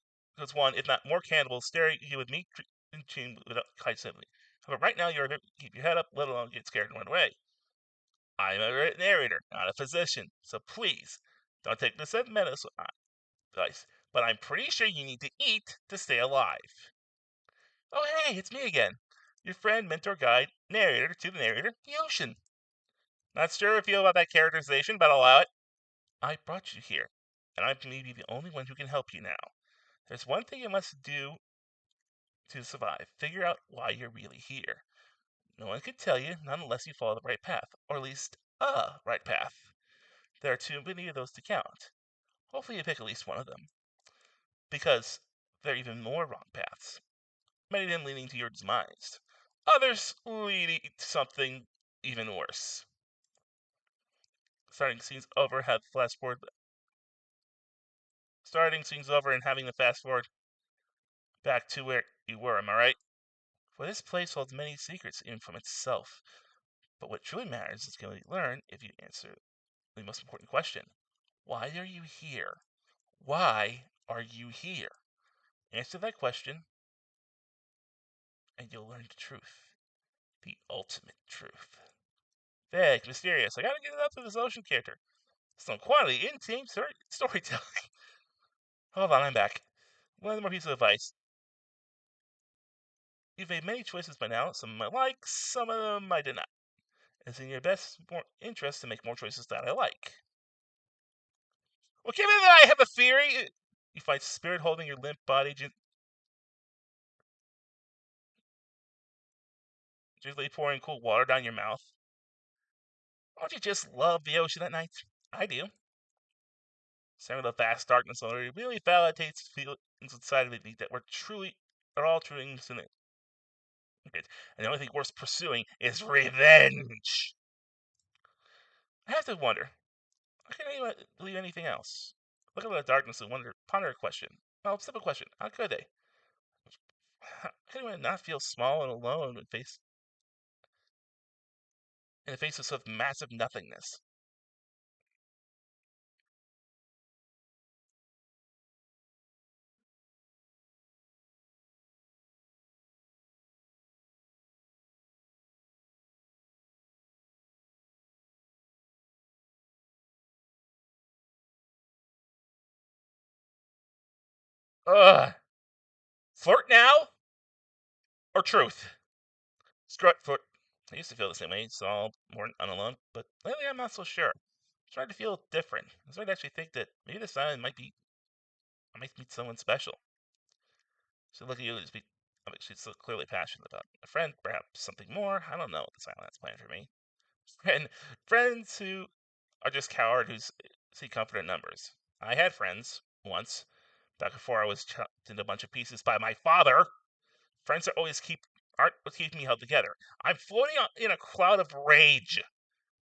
one, if not more cannibals, staring at you with meat and without quite simply. But right now, you're keep your head up, let alone get scared and run away. I'm a narrator, not a physician, so please don't take this as medicine advice. But I'm pretty sure you need to eat to stay alive. Oh, hey, it's me again. Your friend, mentor, guide, narrator to the narrator, the ocean. Not sure how I feel about that characterization, but I'll allow it. I brought you here, and I'm maybe the only one who can help you now. There's one thing you must do to survive. Figure out why you're really here. No one can tell you, not unless you follow the right path, or at least a right path. There are too many of those to count. Hopefully you pick at least one of them. Because there are even more wrong paths. Many of them leading to your demise. Others leading to something even worse. Starting scenes over and having to fast forward back to where you were, am I right? For this place holds many secrets even from itself. But what truly matters is going to be learned if you answer the most important question. Why are you here? Why are you here? Answer that question, and you'll learn the truth. The ultimate truth. Vague, mysterious. I gotta get it up to this ocean character. Some quality in-team storytelling. Hold on, I'm back. One more piece of advice. You've made many choices by now. Some I like, some of them I did not. It's in your best interest to make more choices that I like. Well, given that I have a theory, you find spirit holding your limp body gently pouring cool water down your mouth. Don't you just love the ocean at night? I do. Some of the vast darkness already really validates feelings inside of me that are all truly innocent. And the only thing worth pursuing is revenge. I have to wonder, how can anyone believe anything else? Look at the darkness and ponder a question. Well, simple question. How could they? How can anyone not feel small and alone in the face of such massive nothingness? Ugh. Flirt now or truth? Strut foot. I used to feel the same way, so more unalone, but lately I'm not so sure. I'm starting to feel different. I'm starting to actually think that maybe this island I might meet someone special. So look at you, I'm actually so clearly passionate about a friend, perhaps something more. I don't know what this island has planned for me. And friends who are just coward who see comfort in numbers. I had friends once, back before I was chopped into a bunch of pieces by my father. Friends that always aren't what keeps me held together. I'm floating in a cloud of rage.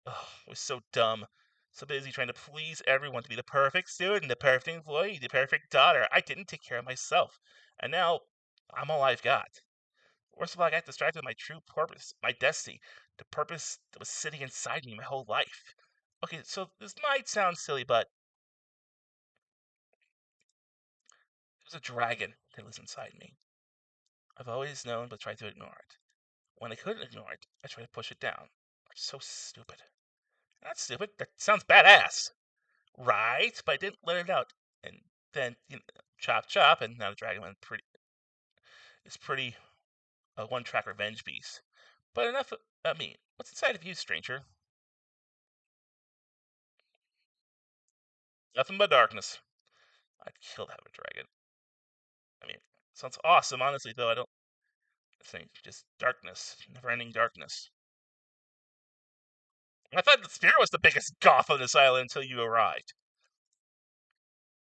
Oh, it was so dumb. So busy trying to please everyone to be the perfect student, the perfect employee, the perfect daughter. I didn't take care of myself. And now I'm all I've got. Worst of all, I got distracted with my true purpose, my destiny, the purpose that was sitting inside me my whole life. Okay, so this might sound silly, but there's a dragon that lives inside me. I've always known but tried to ignore it. When I couldn't ignore it, I tried to push it down. I'm so stupid. Not stupid, that sounds badass. Right, but I didn't let it out. And then, chop chop, and now the dragon is pretty a one-track revenge beast. But enough about me. What's inside of you, stranger? Nothing but darkness. I'd kill to have a dragon. I mean, sounds awesome. Honestly, though, I don't think just darkness, never-ending darkness. I thought the spirit was the biggest goth on this island until you arrived.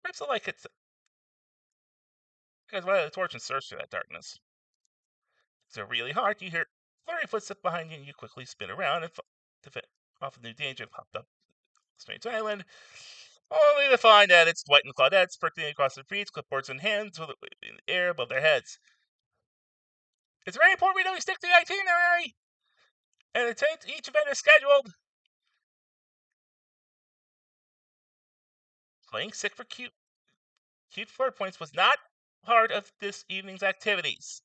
Perhaps I like it. Because light the torch and search through that darkness. So really hard, you hear flurry footsteps behind you, and you quickly spin around and to fit off a new danger popped up Strange Island, only to find that it's Dwight and Claudette sprinting across the streets, clipboards in hands, in the air above their heads. It's very important we stick to the itinerary, and each event is scheduled. Playing sick for cute flirt points was not part of this evening's activities.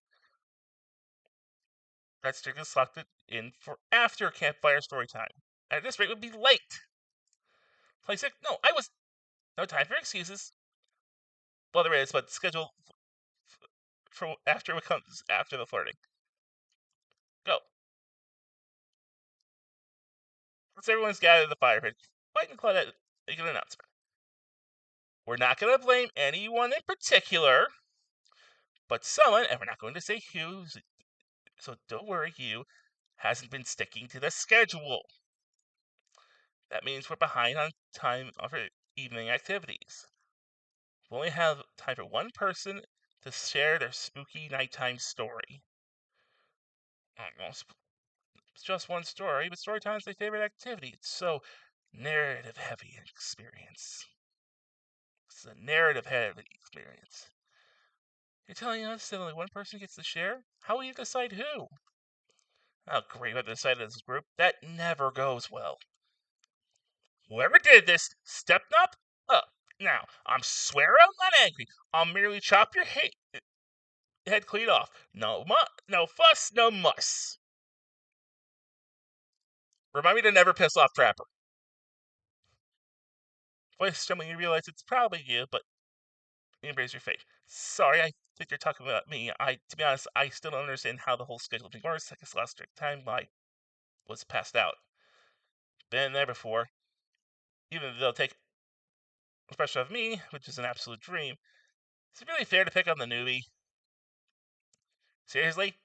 That's strictly slotted in for after campfire story time. At this rate, would be late. Play sick? No, I was no time for excuses. Well, there is, but schedule for after what comes after the flirting. Go. Once everyone's gathered at the fire pit, White and Claudette make an announcement. We're not going to blame anyone in particular, but someone, and we're not going to say who, so don't worry, you, hasn't been sticking to the schedule. That means we're behind on time for evening activities. We only have time for one person to share their spooky nighttime story. It's just one story, but story time is my favorite activity. It's so narrative-heavy experience. It's a narrative-heavy experience. You're telling us that only one person gets to share? How will you decide who? Oh, great, we have to decide as a group. That never goes well. Whoever did this stepped up. Now, I'm swear I'm not angry. I'll merely chop your head clean off. No fuss, no muss. Remind me to never piss off Trapper. Voice trembling, you realize it's probably you, but you embrace your fate. Sorry, I think you're talking about me. To be honest, I still don't understand how the whole schedule thing works. Like this last time I was passed out. Been there before. Even though they'll take a special of me, which is an absolute dream. Is it really fair to pick on the newbie? Seriously?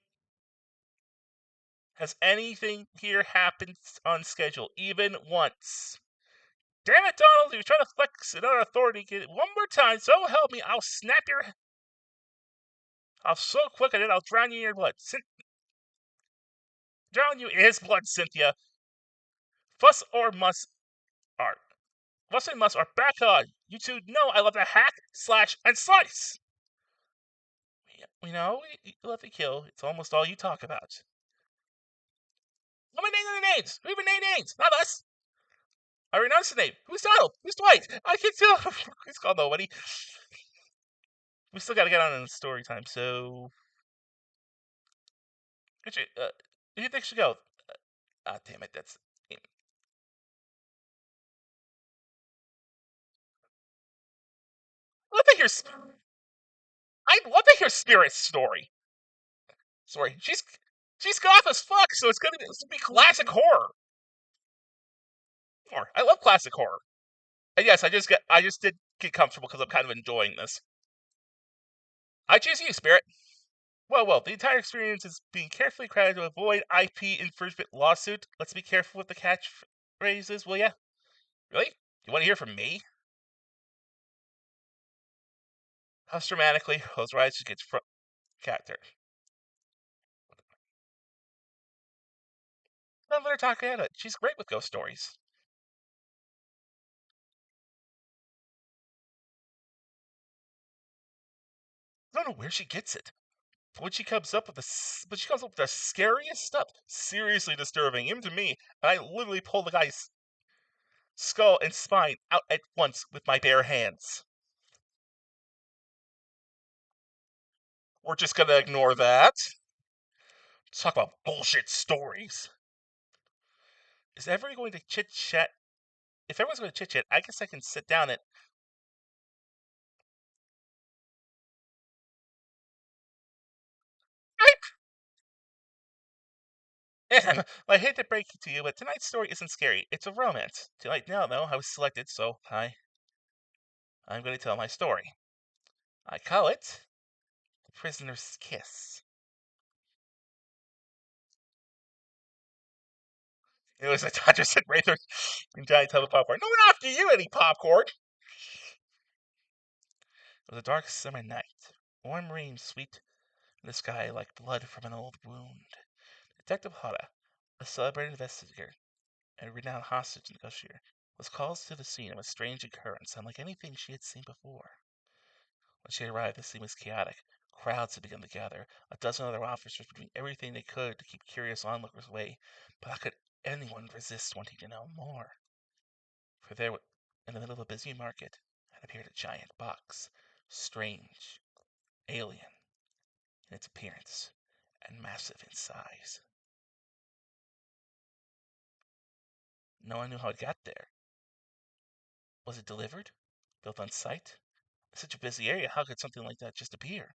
Has anything here happened on schedule, even once? Damn it, Donald, you're trying to flex another authority. Get it one more time, so help me, I'll snap your... I'll so quick at it, I'll drown you in your blood. Drown you in his blood, Cynthia. Fuss or muss are... Fuss and muss are back on. You two know I love to hack, slash, and slice. We know you love to kill. It's almost all you talk about. Let me name the names. We even name names, not us. I renounced the name. Who's Donald? Who's Dwight? I can't tell. He's called nobody. We still got to get on in the story time, so... Richard, who do you think should go? Damn it, that's... I'd love to hear Spirit's story. Sorry, she's goth as fuck, so it's gonna be classic horror. I love classic horror. And yes, I just did get comfortable because I'm kind of enjoying this. I choose you, Spirit. Well, the entire experience is being carefully crafted to avoid IP infringement lawsuit. Let's be careful with the catchphrases, will ya? Really? You want to hear from me? How dramatically Rose Rides gets front character. Don't let her talk about it. She's great with ghost stories. I don't know where she gets it. But she comes up with the scariest stuff. Seriously disturbing, even to me. And I literally pull the guy's skull and spine out at once with my bare hands. We're just gonna ignore that. Let's talk about bullshit stories. Is everyone going to chit chat? If everyone's going to chit chat, I guess I can sit down and. I hate to break it to you, but tonight's story isn't scary. It's a romance. Tonight now, though, I was selected, so hi. I'm going to tell my story. I call it The Prisoner's Kiss. It was a Dodger said Rather and giant tub of popcorn. No one after you any popcorn. It was a dark summer night. Warm rain sweet in the sky like blood from an old wound. Detective Hara, a celebrated investigator and a renowned hostage negotiator, was called to the scene of a strange occurrence unlike anything she had seen before. When she arrived, the scene was chaotic. Crowds had begun to gather. A dozen other officers were doing everything they could to keep curious onlookers away. But how could anyone resist wanting to know more? For there, in the middle of a busy market, had appeared a giant box, strange, alien in its appearance, and massive in size. No one knew how it got there. Was it delivered? Built on site? In such a busy area, how could something like that just appear?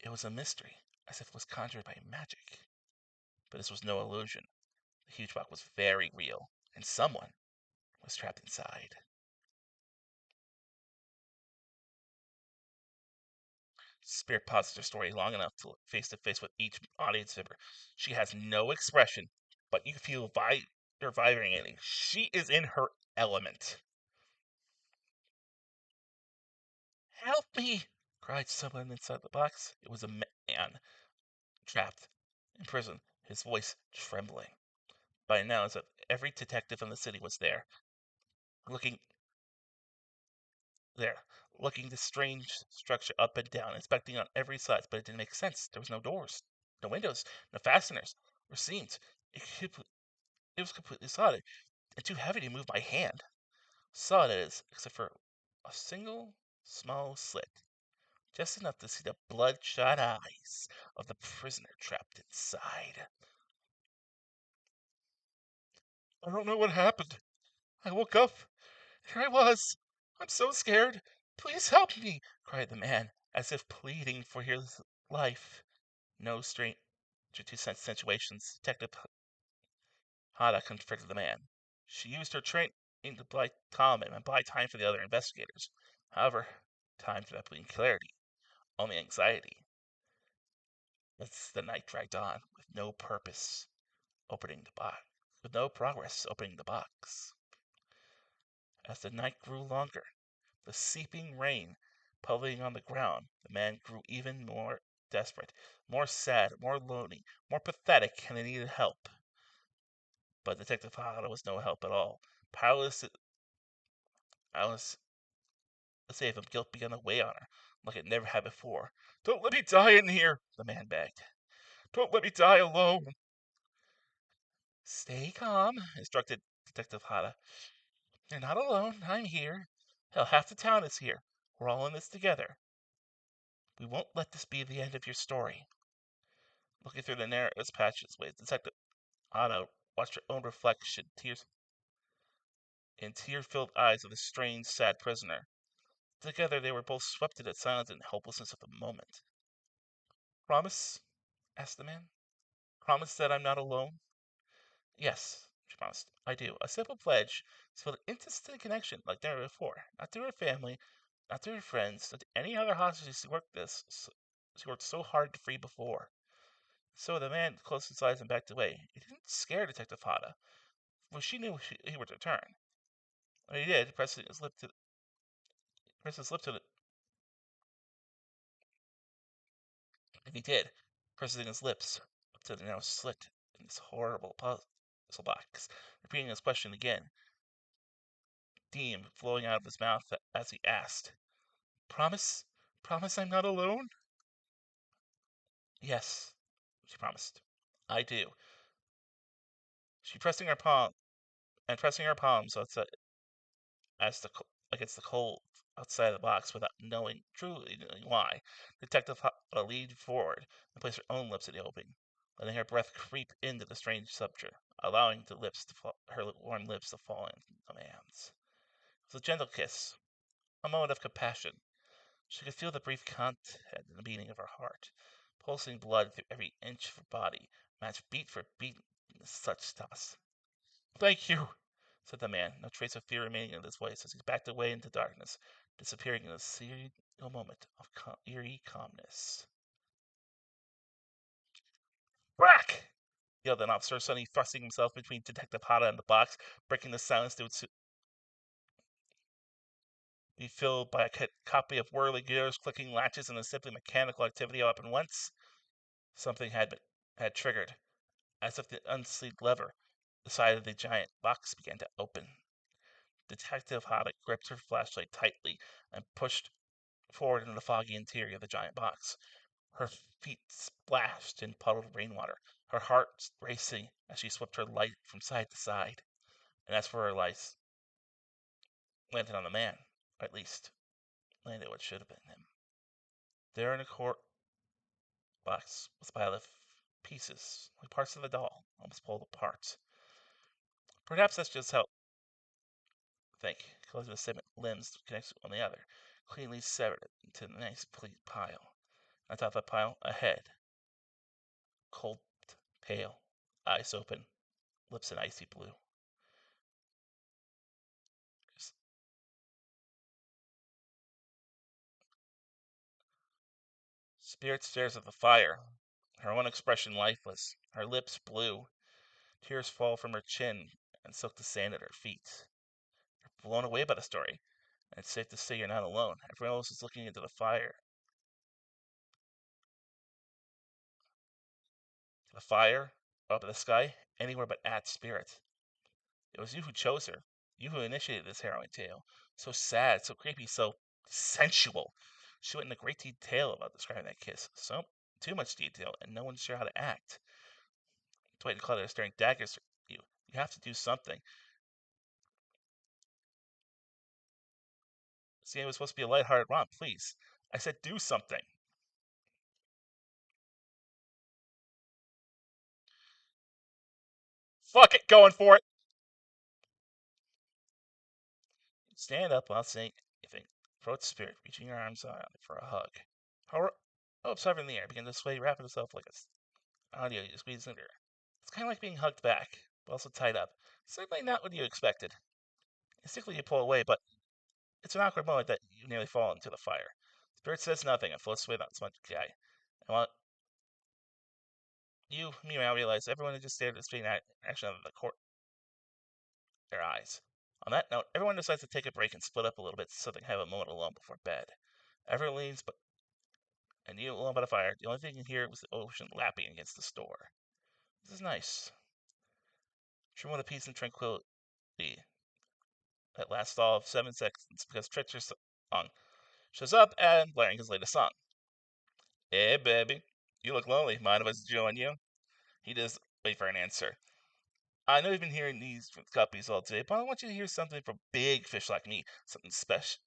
It was a mystery, as if it was conjured by magic. But this was no illusion. The huge box was very real, and someone was trapped inside. Spirit pauses her story long enough to look face to face with each audience member. She has no expression, but you feel her vibrating. She is in her element. Help me! Cried someone inside the box. It was a man, trapped in prison, his voice trembling. By now, as if every detective in the city was looking there, looking the strange structure up and down, inspecting on every side, but it didn't make sense. There was no doors, no windows, no fasteners, or seams. It was completely solid, and too heavy to move my hand. Solid it is, except for a single small slit, just enough to see the bloodshot eyes of the prisoner trapped inside. I don't know what happened. I woke up. Here I was. I'm so scared. Please help me, cried the man, as if pleading for his life. No stranger to such situations, Detective Hada confronted the man. She used her training to buy calm him and buy time for the other investigators. However, time did not bring clarity, only anxiety. As the night dragged on, with no purpose opening the box, with no progress opening the box. As the night grew longer, the seeping rain puddling on the ground, the man grew even more desperate, more sad, more lonely, more pathetic, and he needed help. But Detective Hada was no help at all. Powerless to save him, guilt began to weigh on her, like it never had before. Don't let me die in here, the man begged. Don't let me die alone. Stay calm, instructed Detective Hada. You're not alone. I'm here. Hell, half the town is here. We're all in this together. We won't let this be the end of your story. Looking through the narrowest patches, Detective Otto watched her own reflection, tears in tear-filled eyes of the strange, sad prisoner. Together they were both swept into silence and helplessness of the moment. Promise? Asked the man. Promise that I'm not alone? Yes, she promised. I do. A simple pledge to feel an instant connection like never before. Not to her family, not to her friends, not to any other hostages she worked so hard to free before. So the man closed his eyes and backed away. It didn't scare Detective Hada, for she knew he would return. When he did, pressed his lip to the, if he did, pressing his lips up to the narrow slit in this horrible puzzle box, repeating his question again, steam flowing out of his mouth as he asked, Promise? Promise I'm not alone? Yes, she promised. I do. She pressing her palms as the against the cold outside the box without truly knowing why. Detective leaned forward and placed her own lips at the opening, letting her breath creep into the strange subject, allowing her warm lips to fall into the man's. It was a gentle kiss, a moment of compassion. She could feel the brief contact in the beating of her heart, pulsing blood through every inch of her body, matched beat for beat in such stillness. Thank you, said the man, no trace of fear remaining in his voice as he backed away into darkness. disappearing in a single moment of eerie calmness. Brack! Yelled an officer, suddenly thrusting himself between Detective Hata and the box, breaking the silence that would be filled by a copy of whirling gears, clicking latches, and a simply mechanical activity all up at once. Something had triggered. As if the unseen lever, the side of the giant box began to open. Detective Hata gripped her flashlight tightly and pushed forward into the foggy interior of the giant box. Her feet splashed in puddled rainwater, her heart racing as she swept her light from side to side. And as for her light, landed on the man, or at least landed what should have been him. There in a court box was a pile of pieces, like parts of a doll, almost pulled apart. Perhaps that's just how collecting the segment limbs connects to one another, cleanly severed into a nice complete pile. On top of the pile, a head, cold, pale, eyes open, lips an icy blue. Spirit stares at the fire, her one expression lifeless, her lips blue. Tears fall from her chin and soak the sand at her feet. You're blown away by the story, and it's safe to say you're not alone. Everyone else is looking into the fire. The fire, up in the sky, anywhere but at Spirit. It was you who chose her. You who initiated this harrowing tale. So sad, so creepy, so sensual. She went into great detail about describing that kiss. So too much detail, and no one's sure how to act. Dwight and Claudia are staring daggers at you. You have to do something. See, it was supposed to be a lighthearted romp. Please. I said do something. Fuck it, going for it. Stand up while saying anything. Approach Spirit, reaching your arms out for a hug. Her hopes hover in the air, begin to sway, wrapping itself like a audio you squeeze into her. It's kind of like being hugged back, but also tied up. Certainly not what you expected. Instinctively you pull away, but it's an awkward moment that you nearly fall into the fire. Spirit says nothing and floats away that smudged guy. And while you, meanwhile, realize everyone had just stared at the straight action of the court their eyes. On that note, everyone decides to take a break and split up a little bit so they can have a moment alone before bed. Everyone leaves, but and you alone by the fire. The only thing you can hear was the ocean lapping against the store. This is nice. Trim with a peace and tranquility that lasts all of 7 seconds because Trickster Song shows up and blaring his latest song. Hey, baby, you look lonely. Mind if I join you? He does wait for an answer. I know you've been hearing these from copies all day, but I want you to hear something from big fish like me. Something special.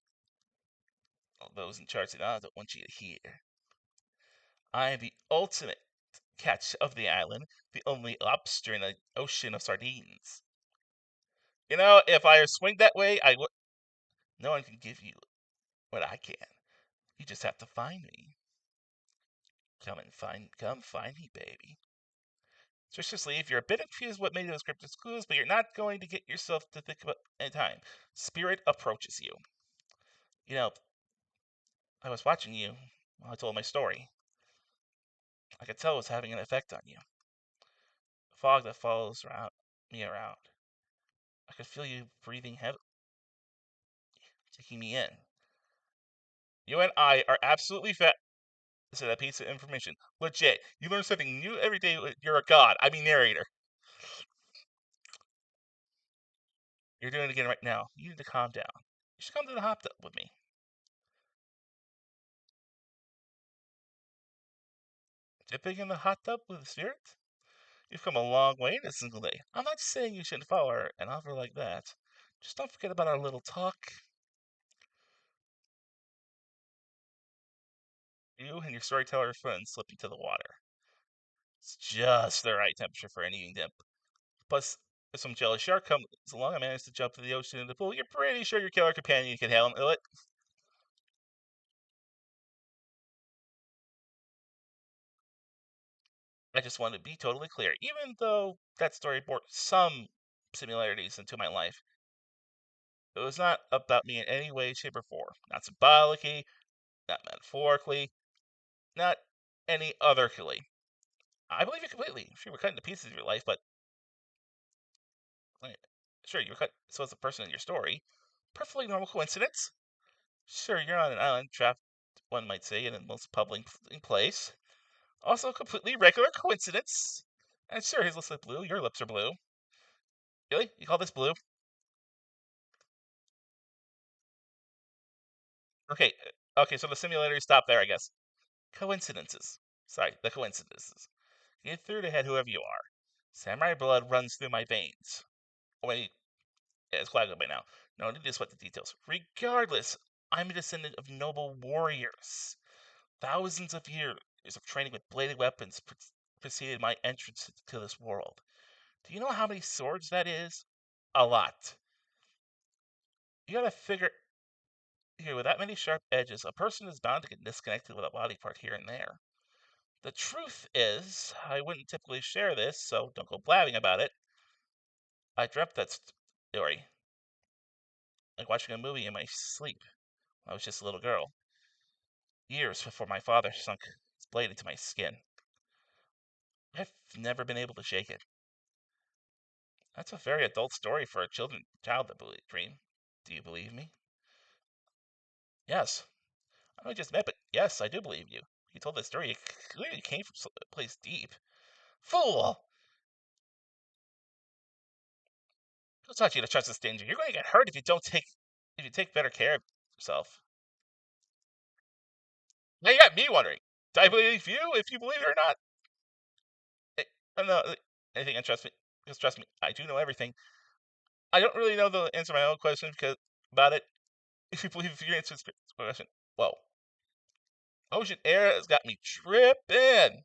Those in charge of the island don't want you to hear. I am the ultimate catch of the island, the only lobster in an ocean of sardines. You know, if I swing that way, I would. No one can give you what I can. You just have to find me. Come find me, baby. Just leave. You're a bit confused what made those cryptic clues, but you're not going to get yourself to think about any time. Spirit approaches you. You know, I was watching you while I told my story. I could tell it was having an effect on you. The fog that follows me around. I could feel you breathing heavily, taking me in. You and I are absolutely fat. So that piece of information, legit. You learn something new every day. You're a god. I mean, narrator. You're doing it again right now. You need to calm down. You should come to the hot tub with me. Dipping in the hot tub with the spirit? You've come a long way in a single day. I'm not saying you shouldn't follow her and offer like that. Just don't forget about our little talk. You and your storyteller friend slip into the water. It's just the right temperature for an eating dip. Plus, if some jealous shark comes along and manages to jump to the ocean in the pool, you're pretty sure your killer companion can handle it. I just want to be totally clear. Even though that story bore some similarities into my life, It was not about me in any way, shape, or form. Not symbolically, not metaphorically, not any otherly. I believe you completely. Sure, we're cutting to pieces of your life, but sure, you were cut so as a person in your story. Perfectly normal coincidence. Sure, you're on an island trapped, one might say, in the most public place. Also, a completely regular coincidence. And sure, his lips are blue, your lips are blue. Really? You call this blue? Okay, so the simulator stopped there, I guess. Coincidences. Sorry, the coincidences. Get through to head whoever you are. Samurai blood runs through my veins. Oh, wait, yeah, it's coagulated by now. No need to sweat the details. Regardless, I'm a descendant of noble warriors. Thousands of years of training with bladed weapons preceded my entrance to this world. Do you know how many swords that is? A lot. You gotta figure here, with that many sharp edges, a person is bound to get disconnected with a body part here and there. The truth is, I wouldn't typically share this, so don't go blabbing about it. I dreamt that story, like watching a movie in my sleep. I was just a little girl, years before my father sunk his blade into my skin. I've never been able to shake it. That's a very adult story for a child to dream. Do you believe me? Yes. I know we just met, but yes, I do believe you. You told that story. It clearly came from a place deep. Fool! Who taught you to trust this danger? You're going to get hurt if you take better care of yourself. Now you got me wondering. Do I believe you if you believe it or not? I don't know anything. And trust me, just trust me. I do know everything. I don't really know the answer to my own question about it. If you believe your answer is the question, whoa, ocean air has got me tripping.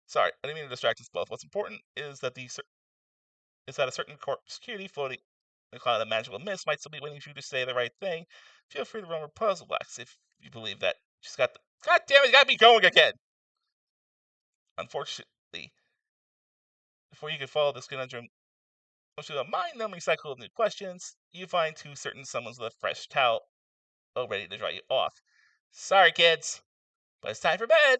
Sorry, I didn't mean to distract us both. What's important is that a certain security floating in a cloud of magical mist might still be waiting for you to say the right thing. Feel free to run with puzzle blocks if you believe that. She's got the. God damn it! You got me going again. Unfortunately, before you can follow this conundrum, which is a mind-numbing cycle of new questions, you find two certain someones with a fresh towel, all ready to dry you off. Sorry, kids, but it's time for bed.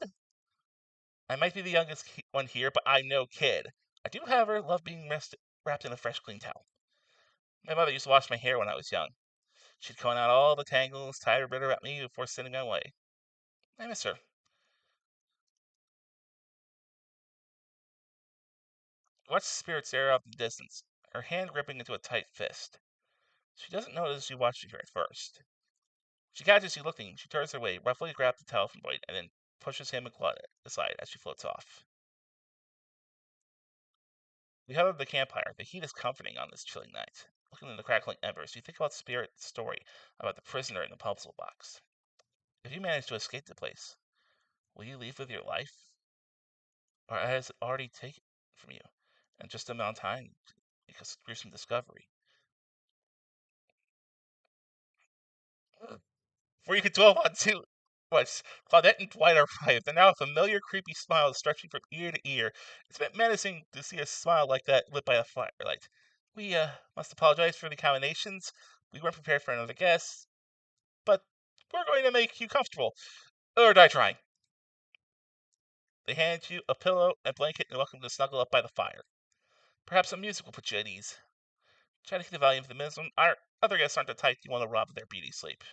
I might be the youngest one here, but I'm no kid. I do, however, love being wrapped in a fresh, clean towel. My mother used to wash my hair when I was young. She'd comb out all the tangles, tie a ribbon around me before sending me away. I miss her. Watch the spirit stare off in the distance, her hand gripping into a tight fist. She doesn't notice you watching her at first. She catches you looking. She turns her way, roughly grabs the towel from Boyd, and then pushes him aside as she floats off. We head over to the campfire. The heat is comforting on this chilling night. Looking at the crackling embers, you think about Spirit's story about the prisoner in the puzzle box. If you manage to escape the place, will you leave with your life? Or has it already taken from you in just a amount of time because of gruesome discovery? Before you could dwell on too much, Claudette and Dwight arrived, and now a familiar, creepy smile is stretching from ear to ear. It's a bit menacing to see a smile like that lit by a firelight. We, must apologize for the accommodations. We weren't prepared for another guest, but we're going to make you comfortable. Or die trying. They hand you a pillow and blanket and welcome to snuggle up by the fire. Perhaps some music will put you at ease. Try to keep the volume of the minimum. Our other guests aren't the type you want to rob of their beauty sleep.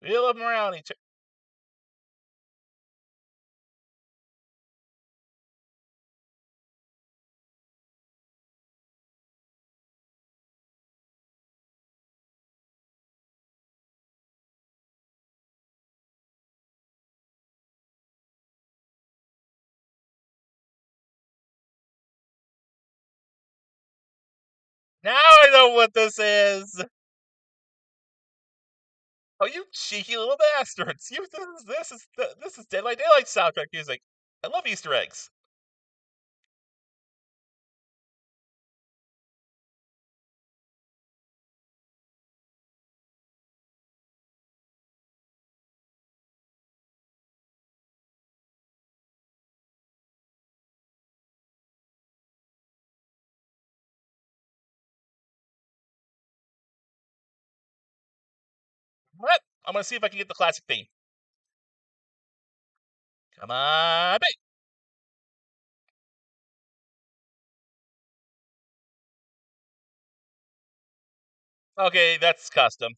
Wheel of morality. Now I know what this is. Oh, you cheeky little bastards! This is Dead by Daylight soundtrack music. I love Easter eggs. What? I'm gonna see if I can get the classic theme. Come on, babe. Okay, that's custom.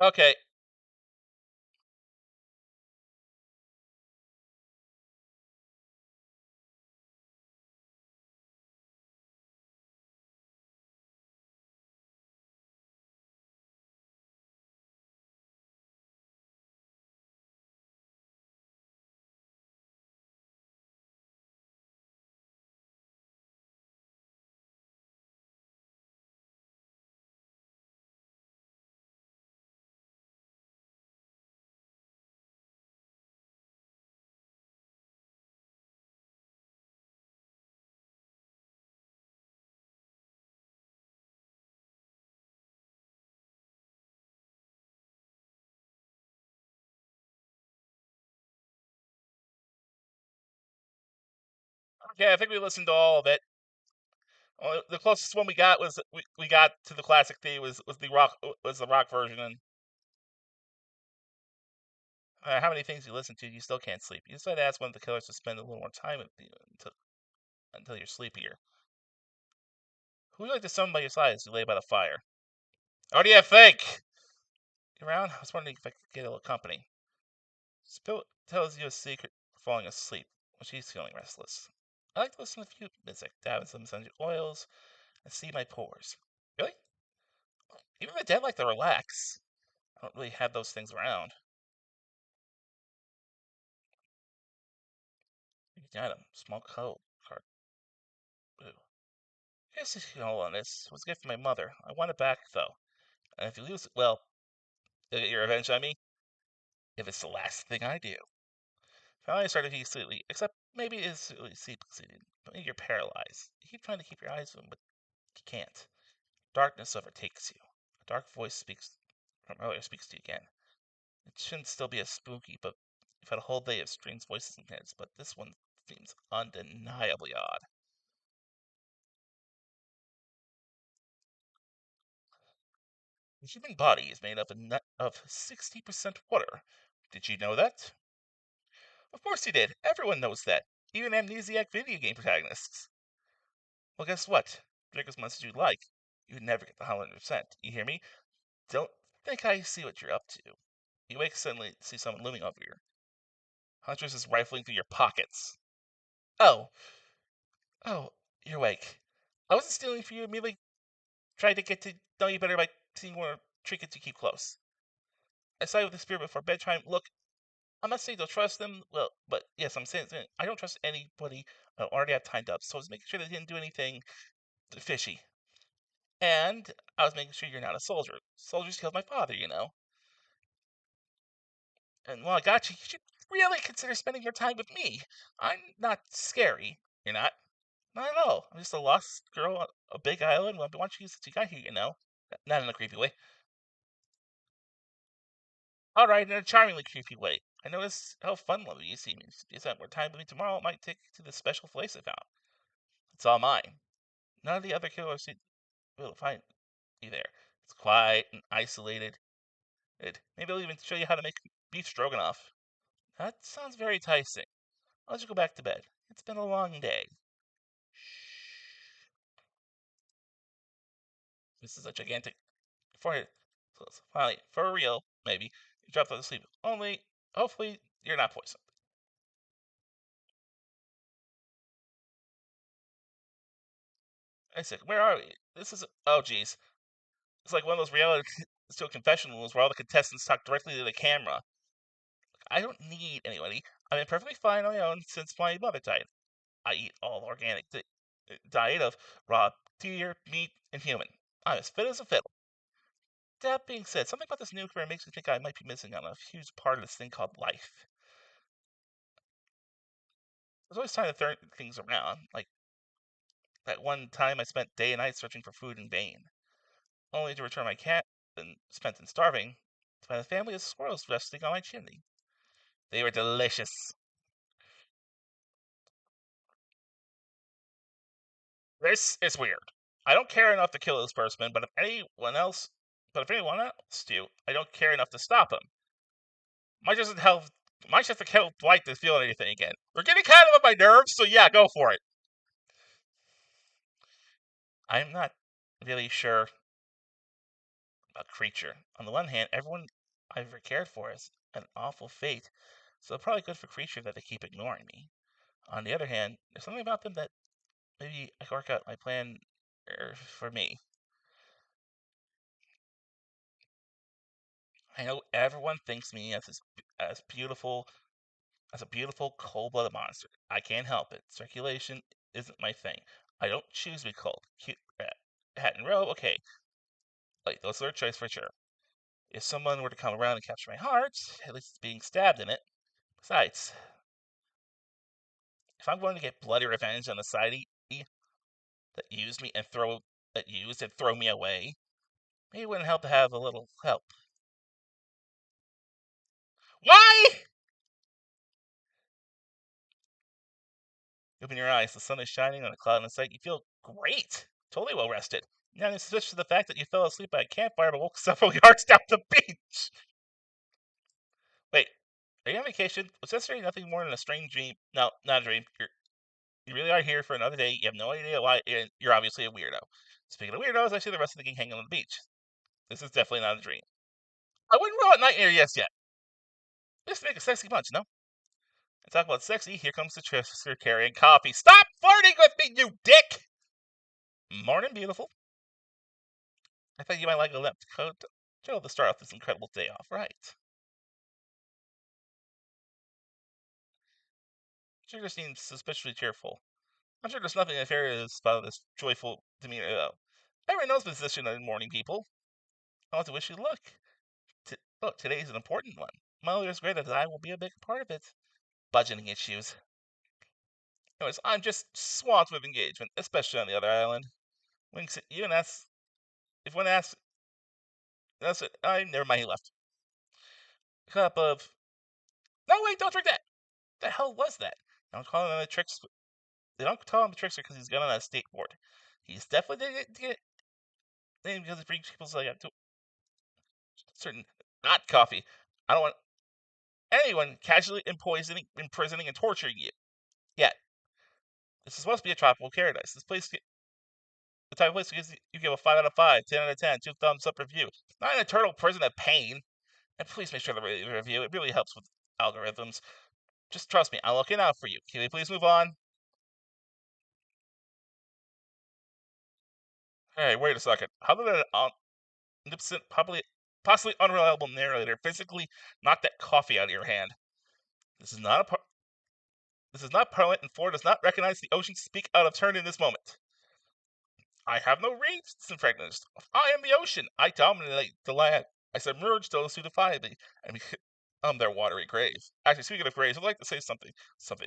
Okay. Okay, I think we listened to all of it. The closest one we got was we got to the classic theme was the rock version, and how many things you listen to, you still can't sleep. You decide to ask one of the killers to spend a little more time with you until you're sleepier. Who would you like to summon by your side as you lay by the fire? What do you think? You around? I was wondering if I could get a little company. Spill tells you a secret for falling asleep when she's feeling restless. I like to listen to flute music, dab in some essential oils, and see my pores. Really? Even the dead like to relax. I don't really have those things around. Item, small code card. Ooh. Guess you can hold on this. It was a gift from my mother. I want it back though. And if you lose it, well, you'll get your revenge on me. If it's the last thing I do. Finally, I started to sleepy, except maybe it's really sleep succeeded. Maybe you're paralyzed. You keep trying to keep your eyes open, but you can't. Darkness overtakes you. A dark voice speaks from earlier speaks to you again. It shouldn't still be as spooky, but you've had a whole day of strange voices in heads, but this one seems undeniably odd. The human body is made up of 60% water. Did you know that? Of course you did. Everyone knows that. Even amnesiac video game protagonists. Well, guess what? Drink as much as you like. You never get the 100%. You hear me? Don't think I see what you're up to. You wake suddenly to see someone looming over you. Huntress is rifling through your pockets. Oh, oh, you're awake. I wasn't stealing from you, merely tried to get to know you better by seeing more trinkets you keep close. I saw you with the spirit before bedtime. Look, I'm not saying don't trust them, well, but yes, I'm saying I don't trust anybody I already have timed up, so I was making sure they didn't do anything fishy. And I was making sure you're not a soldier. Soldiers killed my father, you know. And while I got you, you should really consider spending your time with me. I'm not scary. You're not? Not at all. I'm just a lost girl on a big island. Well, I've been watching you since you got here, you know. Not in a creepy way. Alright, in a charmingly creepy way. I notice how fun-loving you seem. If you spend more time with me tomorrow, it might take you to this special place I found. It's all mine. None of the other killers will find you there. It's quiet and isolated. Maybe I'll even show you how to make beef stroganoff. That sounds very enticing. I'll just go back to bed. It's been a long day. Shh. This is a gigantic forehead. So finally, for real, maybe, you drop off to sleep. Only, hopefully, you're not poisoned. I said, where are we? This is. Oh, jeez. It's like one of those reality show confessionals where all the contestants talk directly to the camera. I don't need anybody. I've been perfectly fine on my own since my mother died. I eat all organic diet of raw deer, meat, and human. I'm as fit as a fiddle. That being said, something about this nuclear makes me think I might be missing out on a huge part of this thing called life. I was always trying to turn things around, like that one time I spent day and night searching for food in vain, only to return my cat and spent in starving to find a family of squirrels resting on my chimney. They were delicious. This is weird. I don't care enough to kill this person, but if anyone else do, I don't care enough to stop him. Might just help. Might just have to help Dwight to feel anything again. We're getting kind of on my nerves, so yeah, go for it. I'm not really sure about Creature. On the one hand, everyone I've ever cared for has an awful fate, so it's probably good for Creature that they keep ignoring me. On the other hand, there's something about them that maybe I can work out my plan for me. I know everyone thinks me as beautiful as a beautiful cold-blooded monster. I can't help it. Circulation isn't my thing. I don't choose to be cold. Cute hat and robe, okay. Like those are a choice for sure. If someone were to come around and capture my heart, at least it's being stabbed in it. Besides, if I'm going to get bloody revenge on the society that used me and throw me away, maybe it wouldn't help to have a little help. Why? You open your eyes, the sun is shining on a cloud in the sight. You feel great, totally well rested. Now, in switch to the fact that you fell asleep by a campfire but woke several yards down the beach. Wait, are you on vacation? Was yesterday nothing more than a strange dream? No, not a dream. You really are here for another day. You have no idea why. And you're obviously a weirdo. Speaking of weirdos, I see the rest of the gang hanging on the beach. This is definitely not a dream. I wouldn't roll at night air yes yet. Just make a sexy punch, no? And talk about sexy, here comes the Trisser carrying coffee. Stop flirting with me, you dick! Morning, beautiful. I thought you might like a left coat. Joe, to start off this incredible day off, right? She just seems suspiciously cheerful. I'm sure there's nothing nefarious about this joyful demeanor, though. Everyone knows the position of morning people. I want to wish you luck. Look, today's an important one. My lawyer's great that I will be a big part of it. Budgeting issues. Anyways, I'm just swamped with engagement, especially on the other island. Even asks, if one asks, that's it. Never mind, he left. Cup of. No, wait, don't drink that! The hell was that? Don't call him the tricks. They don't call him the trickster because he's got on a skateboard. He's definitely didn't get name because it brings people like to certain not coffee. I don't want anyone casually imprisoning, and torturing you. Yet, this is supposed to be a tropical paradise. This place, the type of place you give a 5 out of 5, 10 out of 10, 2 thumbs up review. Not an eternal prison of pain. And please make sure to review. It really helps with algorithms. Just trust me, I'm looking out for you. Can we please move on? Hey, wait a second. How did an omnipotent, possibly unreliable narrator physically knock that coffee out of your hand? This is not This is not Parliament, and Florida does not recognize the ocean to speak out of turn in this moment. I have no reason, frankness. I am the ocean. I dominate the land. I submerge those who defy me, and become their watery grave. Actually, speaking of graves, I'd like to say something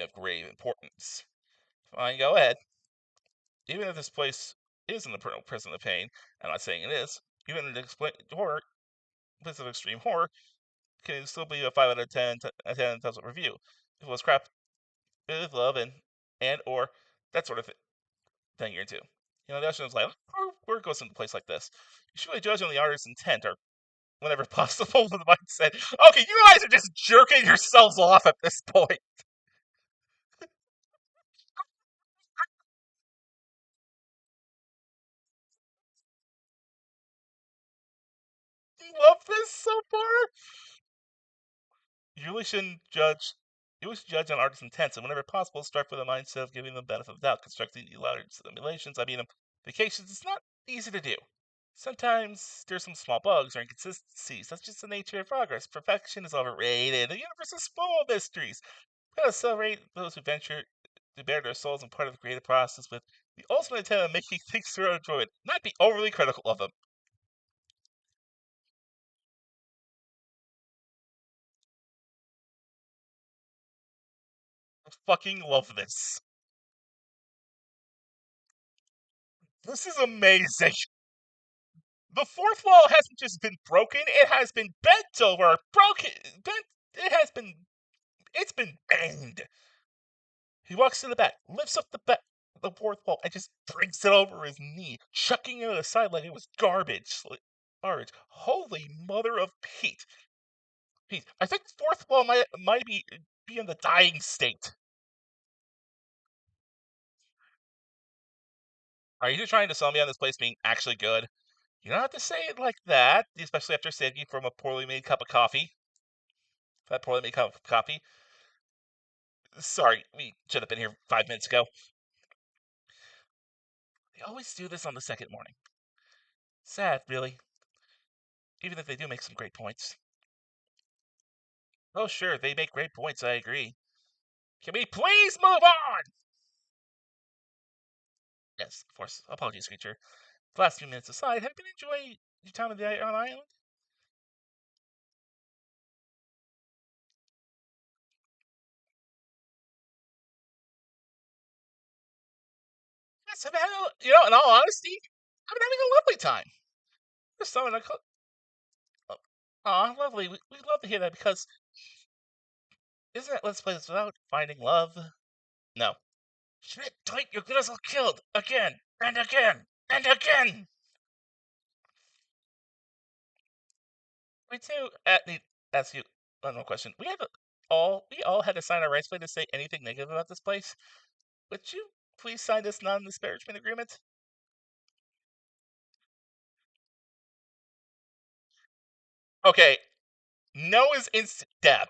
of grave importance. Fine, go ahead. Even if this place is an eternal prison of pain, I'm not saying it is, even an horror, place of extreme horror, can still be a 5 out of 10, a 10 thumbs up review. If it was crap with love and or that sort of thing you're into. You know, the ocean is like, where goes into a place like this? You should really judge on the artist's intent or whenever possible with the mindset. Okay, you guys are just jerking yourselves off at this point. You love this so far? You really shouldn't judge. You always judge on artists' intents, and whenever possible, start with a mindset of giving them the benefit of the doubt. Constructing elaborate simulations, vacations, it's not easy to do. Sometimes there's some small bugs or inconsistencies. That's just the nature of progress. Perfection is overrated. The universe is full of mysteries. We gotta celebrate those who venture to bare their souls and part of the creative process with The ultimate attempt at making things through enjoyment, not be overly critical of them. I fucking love this. This is amazing. The fourth wall hasn't just been broken, it has been bent over, broken, bent, it's been banged. He walks to the back, lifts up the fourth wall, and just breaks it over his knee, chucking it to the side like it was garbage. Garbage. Holy mother of Pete. Pete, I think the fourth wall might be in the dying state. Are you trying to sell me on this place being actually good? You don't have to say it like that, especially after saving from a poorly made cup of coffee. That poorly made cup of coffee. Sorry, we should have been here 5 minutes ago. They always do this on the second morning. Sad, really. Even if they do make some great points. Oh, sure, they make great points, I agree. Can we please move on? Yes, of course. Apologies, creature. The last few minutes aside, have you been enjoying your time on island? Yes, I've had in all honesty, I've been having a lovely time. This summer, aw, lovely. We'd love to hear that because isn't it Let's Play This Without Finding Love? No. Schmidt, Dwight, you'll get us all killed again and again and again. We too need to ask you one more question. We all had to sign our rights play to say anything negative about this place. Would you please sign this non-disparagement agreement? Okay, no is instant death.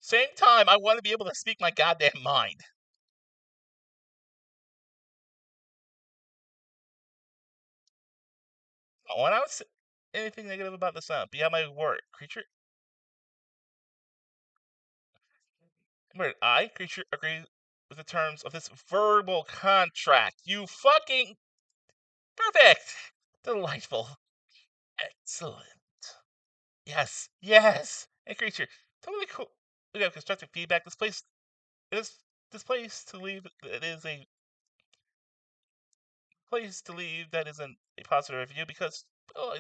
Same time, I want to be able to speak my goddamn mind. When I was anything negative about the sound, beyond my word, creature. Where I, creature, agree with the terms of this verbal contract. You fucking perfect, delightful, excellent. Yes, yes. Hey, creature, totally cool. We have constructive feedback. Is this place to leave. It is a place to leave that isn't a positive review because, oh,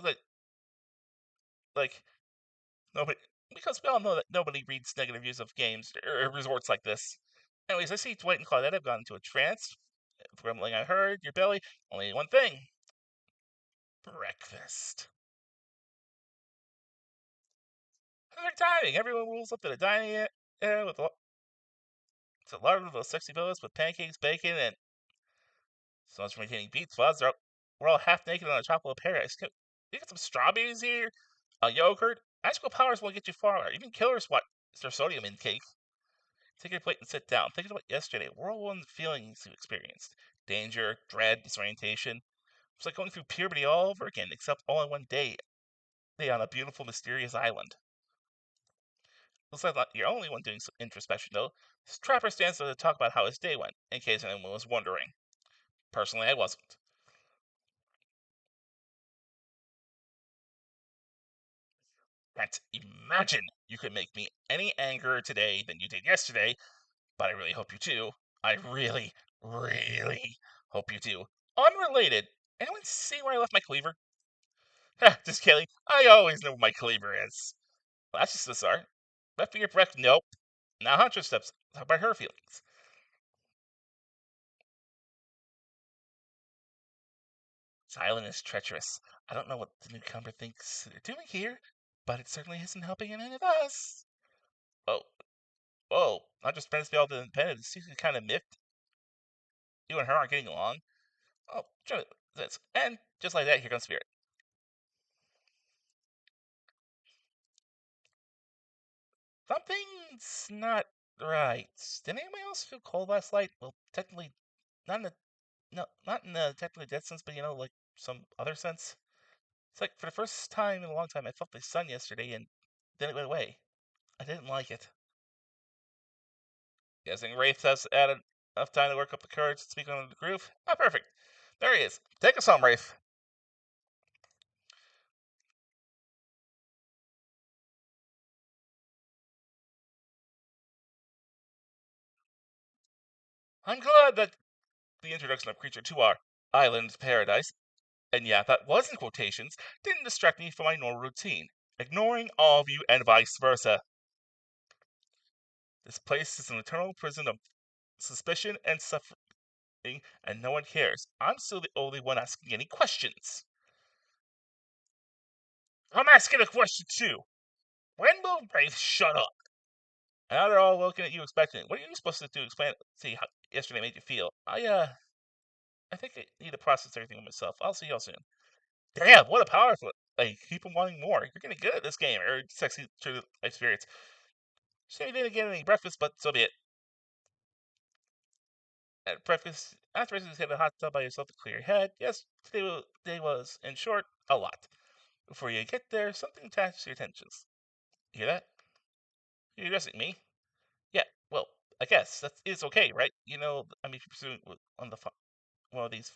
like nobody. Because we all know that nobody reads negative reviews of games or resorts like this. Anyways, I see Dwight and Claudette have gone into a trance. From what I heard, your belly, only one thing. Breakfast. Perfect timing. Everyone rolls up to the dining area with a large little sexy villas with pancakes, bacon, and so much for maintaining beats. Fuzz. We're all half naked on a tropical paradise. You get some strawberries here, a yogurt. Magical powers won't get you far. Even killers watch their sodium intake. Take your plate and sit down. Think about yesterday. Whirlwind feelings you experienced. Danger, dread, disorientation. It's like going through puberty all over again, except all in one day on a beautiful, mysterious island. Looks like not you're only one doing some introspection, though. Trapper stands there to talk about how his day went, in case anyone was wondering. Personally, I wasn't. Can't imagine you could make me any angrier today than you did yesterday, but I really hope you do. I really, really hope you do. Unrelated, anyone see where I left my cleaver? Just kidding. I always know where my cleaver is. Well, that's just bizarre. Left for your breath? Nope. Now Hunter steps. Talk about her feelings. This island is treacherous. I don't know what the newcomer thinks they're doing here, but it certainly isn't helping any of us. Oh, whoa. Not just friends be all the independent. She's kind of miffed. You and her aren't getting along. Oh, try this. And just like that, here comes Spirit. Something's not right. Did anybody else feel cold last night? Well, technically, not in the no, not in the technically dead sense, but like some other sense. It's like for the first time in a long time, I felt the sun yesterday, and then it went away. I didn't like it. Guessing Wraith has added enough time to work up the courage to speak on the groove. Ah, perfect. There he is. Take us home, Rafe. I'm glad that the introduction of Creature to our island paradise, and yeah, that was in quotations, didn't distract me from my normal routine, ignoring all of you and vice versa. This place is an eternal prison of suspicion and suffering, and no one cares. I'm still the only one asking any questions. I'm asking a question too. When will Rafe shut up? And now they're all looking at you expecting it. What are you supposed to do? Explain it. See how yesterday made you feel. I think I need to process everything with myself. I'll see y'all soon. Damn, what a powerful. Like, keep on wanting more. You're getting good at this game. Or sexy true experience. Shame you didn't get any breakfast, but so be it. At breakfast, after breakfast, get a hot tub by yourself to clear your head. Yes, today was, in short, a lot. Before you get there, something catches your attention. You hear that? You're addressing me? Yeah, well, I guess that is okay, right? I mean, if you're pursuing on the one of these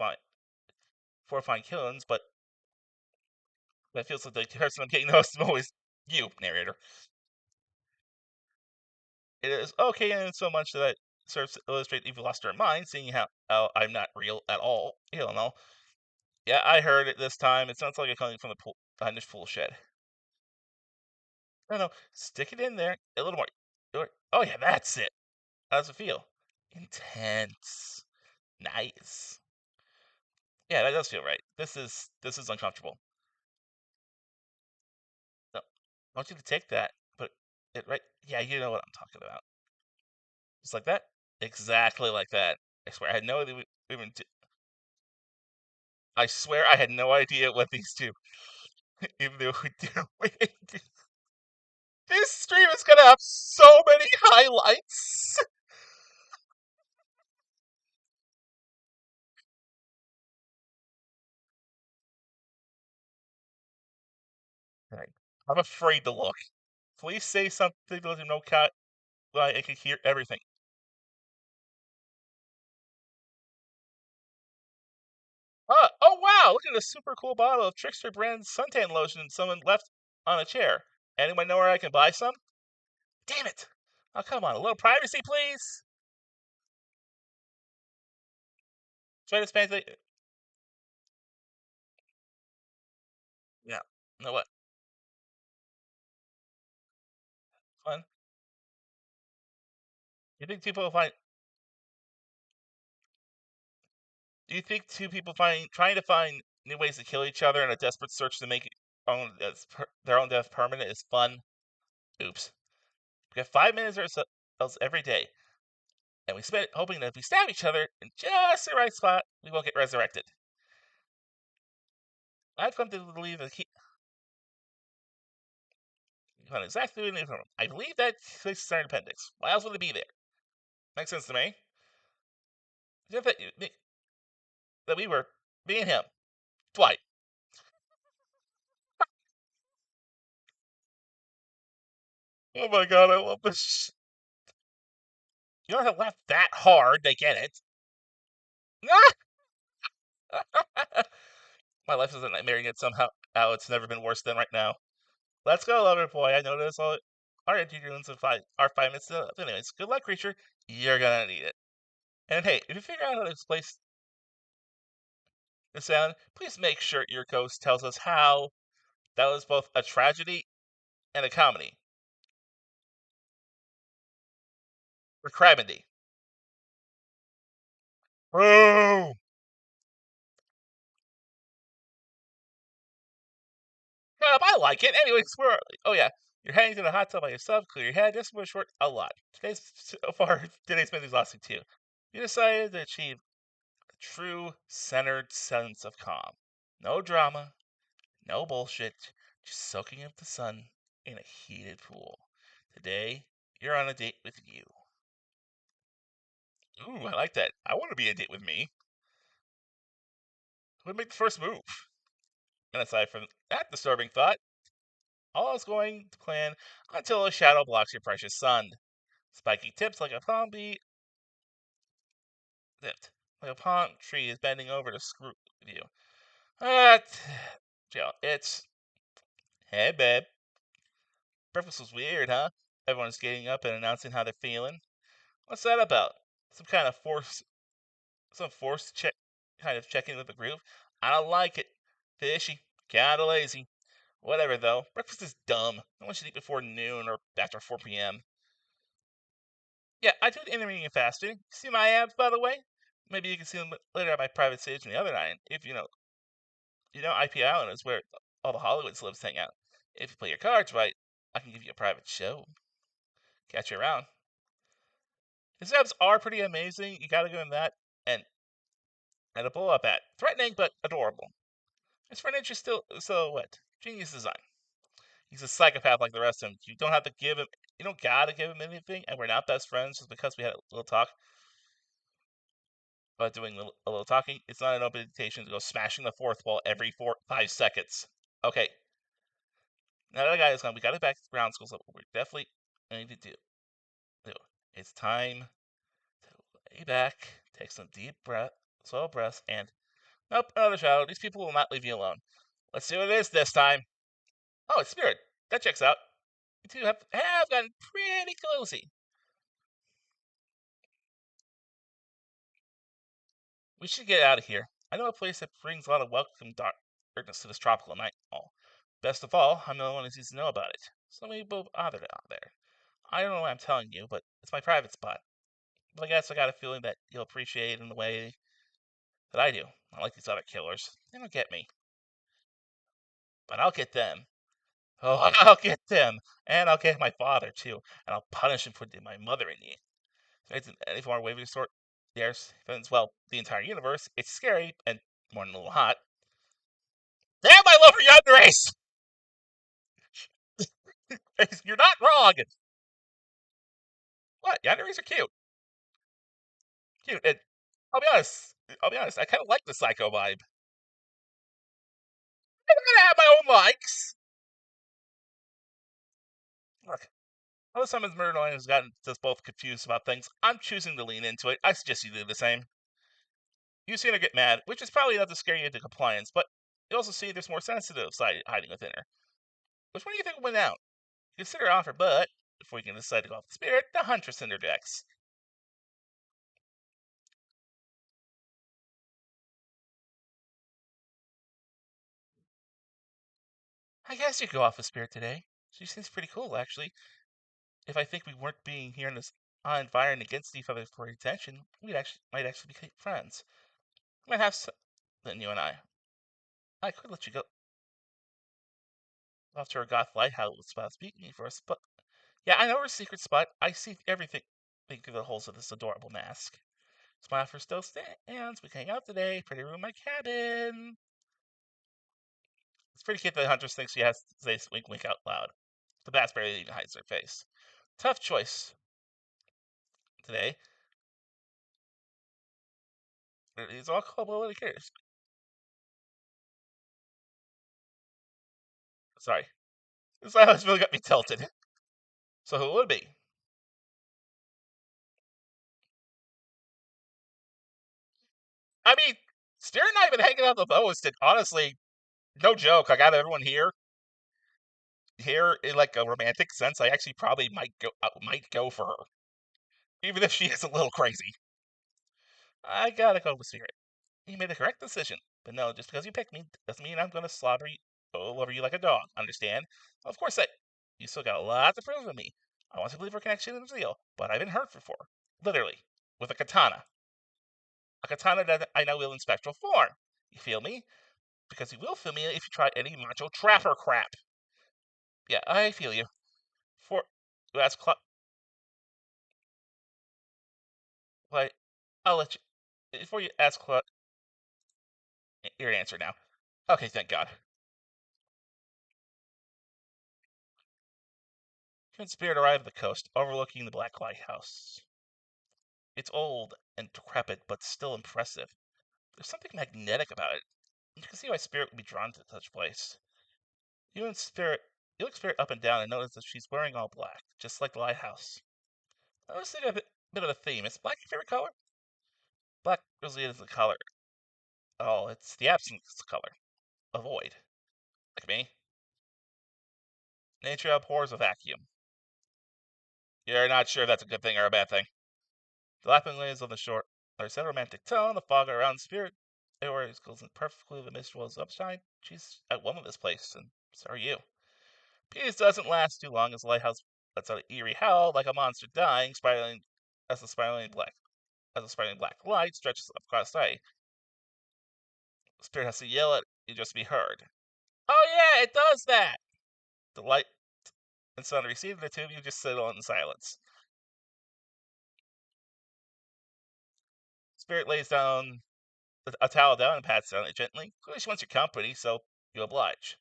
four fine killings, but that feels like the person I'm getting the most is always you, narrator. It is okay in so much that it serves to illustrate you've lost your mind, seeing how I'm not real at all. You don't know. Yeah, I heard it this time. It sounds like it's coming from the behind this pool shed. No, stick it in there a little more. Oh yeah, that's it. How does it feel? Intense. Nice. Yeah, that does feel right. This is uncomfortable. No, I want you to take that, but it right. Yeah, you know what I'm talking about. Just like that. Exactly like that. I swear, I had no idea we even. I swear, I had no idea what these two. Even though we do. This stream is gonna have so many highlights. Right. I'm afraid to look. Please say something to let him know, cat. I can hear everything. Oh wow! Look at this super cool bottle of Trickster brand suntan lotion someone left on a chair. Anyone know where I can buy some? Damn it! Oh come on, a little privacy, please. Try this fancy. Yeah. No what? Fun. You think people will find? Do you think two people trying to find new ways to kill each other in a desperate search to make their own death permanent is fun? Oops. We have 5 minutes or so else every day, and we spend it hoping that if we stab each other in just the right spot, we will get resurrected. I've come to believe that found exactly what we need from him. I believe that fixes our appendix. Why else would it be there? Makes sense to me. Just that we were being him. Dwight. Oh my god, I love this. You don't have to laugh that hard. They get it. My life is a nightmare, yet somehow it's never been worse than right now. Let's go, lover boy. I know this all our interviews in our 5 minutes. Anyways, good luck, creature. You're gonna need it. And hey, if you figure out how to place the sound, please make sure your ghost tells us how that was both a tragedy and a comedy. For Cramedy. Boo! Shut up, I like it. Anyways, oh yeah. You're heading to the hot tub by yourself, clear your head. This was short a lot. Today's been exhausting too. You decided to achieve a true centered sense of calm. No drama, no bullshit, just soaking up the sun in a heated pool. Today, you're on a date with you. Ooh, I like that. I want to be a date with me. Who would make the first move? And aside from that disturbing thought, all is going to plan until a shadow blocks your precious sun. Spiky tips like a palm beat Zipped. Like a palm tree is bending over to screw with you. But, Jill, it's. Hey, babe. Breakfast was weird, huh? Everyone's getting up and announcing how they're feeling. What's that about? Some kind of forced check, kind of checking with the group? I don't like it. Fishy. Kinda lazy. Whatever, though. Breakfast is dumb. No one should eat before noon or after 4 p.m. Yeah, I do intermittent fasting. See my abs, by the way? Maybe you can see them later at my private stage on the other night. If IP Island is where all the Hollywood celebs hang out. If you play your cards right, I can give you a private show. Catch you around. His abs are pretty amazing. You gotta give him that. And a blow up at. Threatening, but adorable. His front inch is still silhouette. Genius design. He's a psychopath like the rest of them. You don't have to give him. You don't gotta give him anything, and we're not best friends just because we had a little talk about doing a little talking. It's not an open invitation to go smashing the fourth wall every 5 seconds. Okay, now that guy is gone, we got it back to ground school, so we're definitely going to do. It's time to lay back, take some deep slow breaths, and nope, another shadow. These people will not leave you alone. Let's see what it is this time. Oh, it's Spirit. That checks out. You two have gotten pretty cozy. We should get out of here. I know a place that brings a lot of welcome darkness to this tropical night. Oh, best of all, I'm the only one who needs to know about it. So we both bothered out there. I don't know why I'm telling you, but it's my private spot. But I guess I got a feeling that you'll appreciate it in the way that I do. I like these other killers. They don't get me. But I'll get them. Oh, I'll get them. And I'll get my father, too. And I'll punish him for my mother and you. If you want to wave your sword, there's, well, the entire universe. It's scary and more than a little hot. Damn, I love her yonder race! You're not wrong! What? Yonder race are cute. Cute. And I'll be honest, I kind of like the psycho vibe. I'm gonna have my own likes. Look, although someone's murder line has gotten us both confused about things, I'm choosing to lean into it. I suggest you do the same. You seem to get mad, which is probably enough to scare you into compliance, but you also see there's more sensitive side hiding within her. Which one do you think will win out? Consider an offer, but before you can decide to go off the spirit, the Huntress interjects. I guess you could go off the spirit today. She seems pretty cool, actually. If I think we weren't being here in this environment against each other for attention, we might actually be friends. We might have something, you and I. I could let you go off to our goth lighthouse without speaking first, but yeah, I know her secret spot. I see everything through the holes of this adorable mask. My offer still stands. We can hang out today. Pretty room, my cabin. It's pretty cute that Huntress thinks she has to say wink wink out loud. The bass barely even hides her face. Tough choice today. It's all nobody cares. Sorry. This silence really got me tilted. So who would it be? I mean, Steer and I have been hanging out the most, and honestly, no joke, I got everyone here in like a romantic sense. I actually probably might go for her, even if she is a little crazy. I gotta go with Spirit. You made the correct decision, but no, just because you picked me doesn't mean I'm gonna slaughter you all over you like a dog. Understand? Of course, you still got a lot to prove to me. I want to believe our connection is real, but I've been hurt before, literally, with a katana that I know will in spectral form. You feel me? Because you will feel me if you try any macho trapper crap. Yeah, I feel you. For you ask why I'll let you before you ask your answer now. Okay, thank God. You and Spirit arrive at the coast, overlooking the Black Lighthouse. It's old and decrepit, but still impressive. There's something magnetic about it. You can see why Spirit would be drawn to such a place. You and Spirit, you look Spirit up and down and notice that she's wearing all black, just like the lighthouse. I was thinking a bit of a theme. Is black your favorite color? Black really isn't the color at all. It's the absence of color. A void. Like me. Nature abhors a vacuum. You're not sure if that's a good thing or a bad thing. The lapping waves on the shore are set a romantic tone, the fog around the spirit. Everywhere goes in perfectly, the mist was upshine. She's at one with this place, and so are you. Peace doesn't last too long as the lighthouse lets out an eerie howl like a monster dying, spiraling as the spiraling black light stretches across the sky. The spirit has to yell at you just to be heard. Oh yeah, it does that! The light and sun recede, and the two of you just settle in silence. Spirit lays down a towel down and pats down it gently. Clearly she wants your company, so you oblige.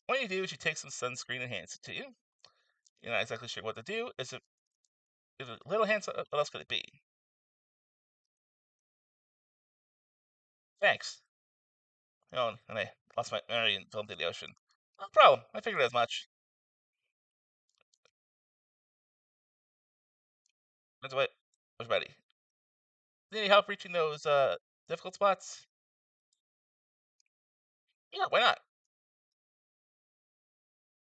When you do, she takes some sunscreen and hands it to you. You're not exactly sure what to do. Is it a little hand? What else could it be? Thanks. Oh, and I lost my memory and fell into the ocean. No problem. I figured as much. That's what was ready. Need any help reaching those difficult spots? Yeah, why not?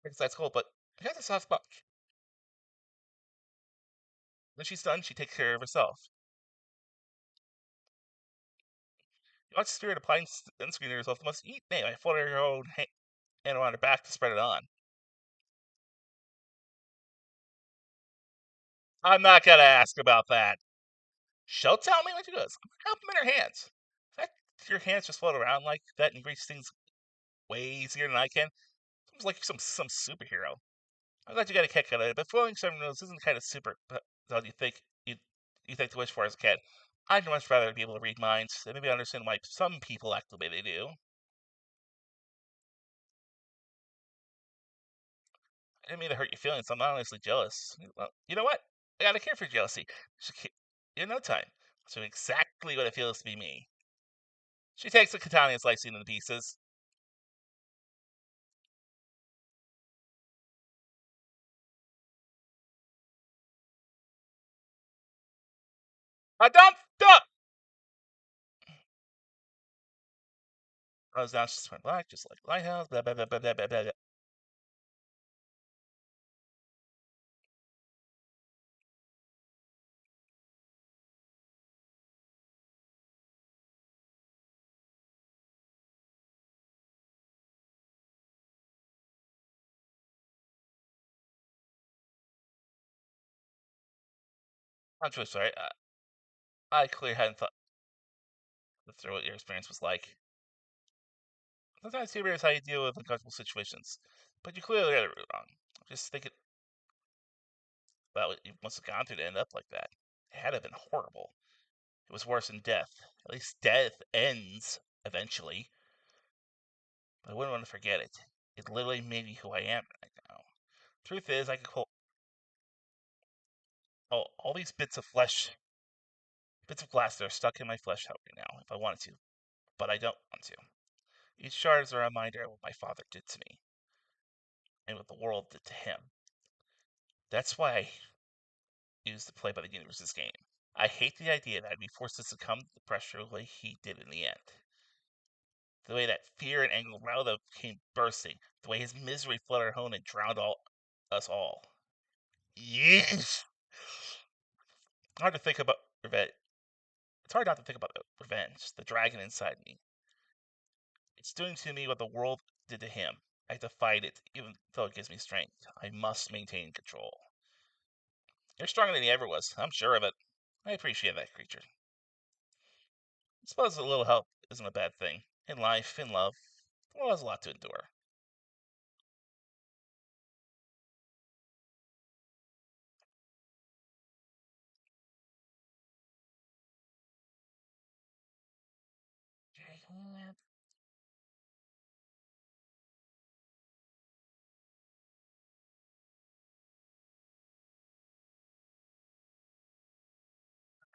Because that's cool, but I got a soft spot. When she's done, she takes care of herself. You watch Spirit applying sunscreen to herself. The must eat name. I folded her own hand around her back to spread it on. I'm not gonna ask about that. She'll tell me when she goes. Help them in her hands. If your hands just float around like that and reach things way easier than I can. Seems like some superhero. I'm glad you got a kick out of it, but following someone else isn't kind of super that you think to wish for as a kid. I'd much rather be able to read minds and maybe understand why some people act the way they do. I didn't mean to hurt your feelings. I'm honestly jealous. Well, you know what? I got a cure for jealousy. In no time. So exactly what it feels to be me. She takes the katana and slices it into pieces. I don't stop! Goes down, she's black, just like lighthouse. Blah blah blah blah blah blah blah. I'm truly sorry. I clearly hadn't thought through what your experience was like. Sometimes humor is how you deal with uncomfortable situations, but you clearly got it wrong. Just thinking about what you must have gone through to end up like that. It had to have been horrible. It was worse than death. At least death ends eventually. But I wouldn't want to forget it. It literally made me who I am right now. Truth is, I could quote all these bits of glass that are stuck in my flesh out right now if I wanted to, but I don't want to. Each shard is a reminder of what my father did to me and what the world did to him. That's why I used to play by the universe's game. I hate the idea that I'd be forced to succumb to the pressure the way he did in the end. The way that fear and anger round up came bursting. The way his misery flooded our home and drowned us all. Yes! Hard to think about revenge. It's hard not to think about revenge, the dragon inside me. It's doing to me what the world did to him. I have to fight it, even though it gives me strength. I must maintain control. You're stronger than he ever was. I'm sure of it. I appreciate that, creature. I suppose a little help isn't a bad thing. In life, in love, the world has a lot to endure.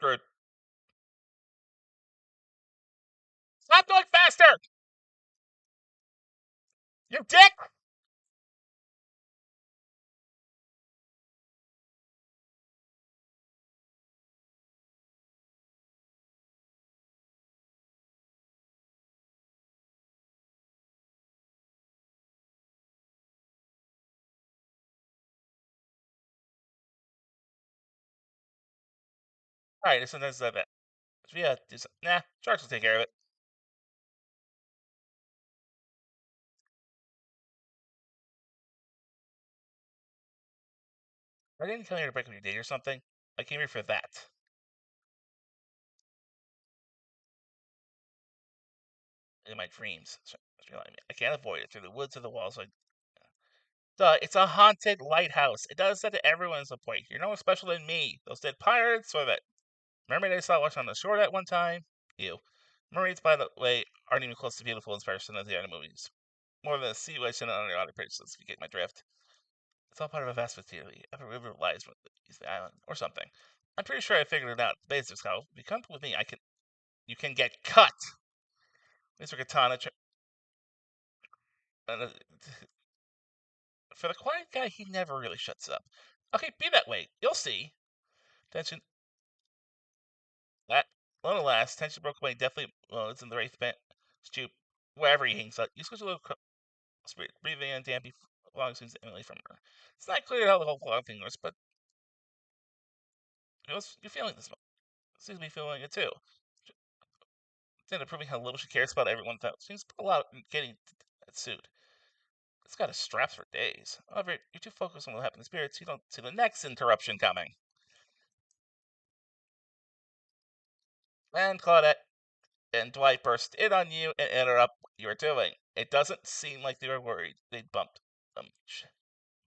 Good. Stop going faster! You dick! Alright, sometimes that bad. Yeah, nah, sharks will take care of it. I didn't come here to break up your day or something. I came here for that. In my dreams. I can't avoid it through the woods or the walls. It's a haunted lighthouse. It does that to everyone at some point. You're no more special than me. Those dead pirates or that mermaid I saw watching on the shore that one time. You. Mermaids, by the way, aren't even close to beautiful in comparison as the other movies. More than a sea witch and other other princesses, if you get my drift. It's all part of a vast mystery. Every river lies with the island, or something. I'm pretty sure I figured it out. The basics, how. If you come with me, you can get cut. Mr. Katana, uh, for the quiet guy, he never really shuts up. Okay, be that way. You'll see. Tension. That little last. Tension broke away. Definitely. Well, it's in the wraith bent. Stoop. Wherever he hangs out. You switch a little spirit. Breathing in dampy long seems emanating from her. It's not clear how the whole long thing works, but you're feeling this. Seems to be feeling it too. Then proving how little she cares about everyone. Seems a lot in getting that suit. It's got a straps for days. However, you're too focused on what happened to spirits, you don't see the next interruption coming. And Claudette and Dwight burst in on you and interrupt what you were doing. It doesn't seem like they were worried they'd bumped them.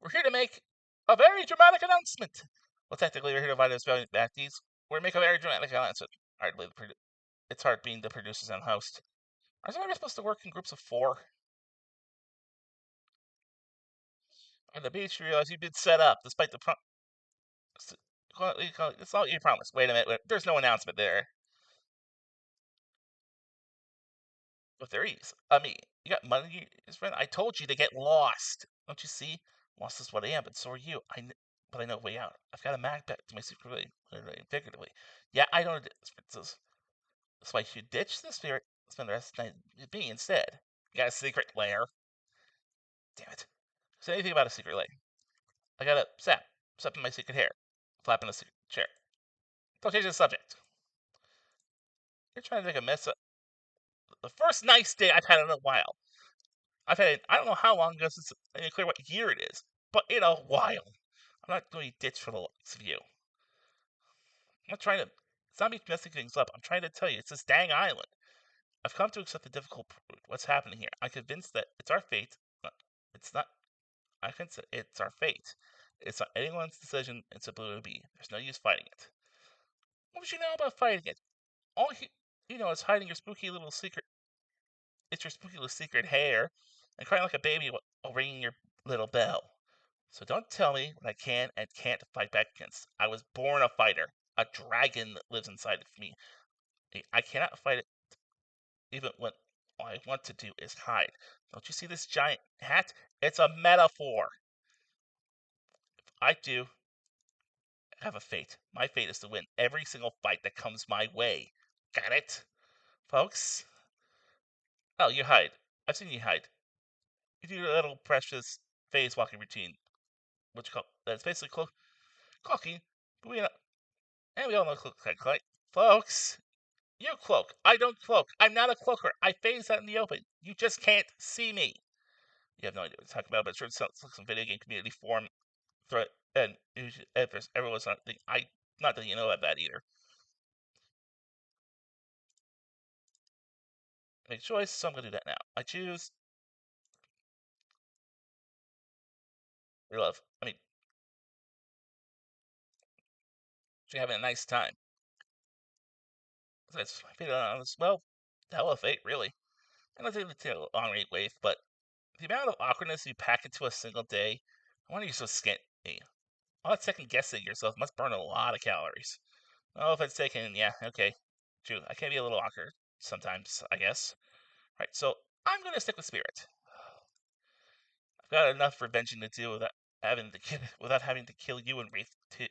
We're here to make a very dramatic announcement. Well, technically, we're here to find those back these. We're to make a very dramatic announcement. Hardly it's hard being the producers and host. Are we supposed to work in groups of 4? On the beach, you realize you've been set up, despite the it's not what you promised. Wait a minute. There's no announcement there. But there is. I mean, you got money, his friend. I told you to get lost. Don't you see? Lost is what I am, but so are you. But I know a way out. I've got a map back to my secret way, literally and figuratively. Yeah, I know this. That's why you should ditch the spirit, spend the rest of the night with me instead. You got a secret lair. Damn it. Say anything about a secret lair. I got a sap in my secret hair, flap in a secret chair. Don't change the subject. You're trying to make a mess of the first nice day I've had in a while. I've had I don't know how long ago since I didn't clear what year it is, but in a while. I'm not going to ditch for the likes of you. I'm not trying to. It's not me messing things up. I'm trying to tell you, it's this dang island. I've come to accept the difficult what's happening here. I'm convinced that it's our fate. It's not. I can say it's our fate. It's not anyone's decision. It's a blue to be. There's no use fighting it. What would you know about fighting it? All you know is hiding your spooky little secret. It's your spooky little secret hair and crying like a baby while ringing your little bell. So don't tell me what I can and can't fight back against. I was born a fighter. A dragon that lives inside of me. I cannot fight it even when all I want to do is hide. Don't you see this giant hat? It's a metaphor. I do have a fate. My fate is to win every single fight that comes my way. Got it? Folks? Oh, you hide. I've seen you hide. You do your little precious phase walking routine. What you call that's basically cloaking. But and we all know cloak like folks. You cloak. I don't cloak. I'm not a cloaker. I phase out in the open. You just can't see me. You have no idea what you're talking about, but it sure sounds like some video game community forum threat. And if everyone's not that you know about that either. Make a choice, so I'm gonna do that now. I choose your love. I mean, you're having a nice time. That's my feeling on this. Well, hell of fate, really. And let's take the long rate wave, but the amount of awkwardness you pack into a single day, I wonder you're so skinny. All that second guessing yourself must burn a lot of calories. Oh, if it's taken, yeah, okay. True, I can be a little awkward sometimes, I guess. Right, so I'm gonna stick with spirit. I've got enough revenging to do without having to kill you and Wraith too.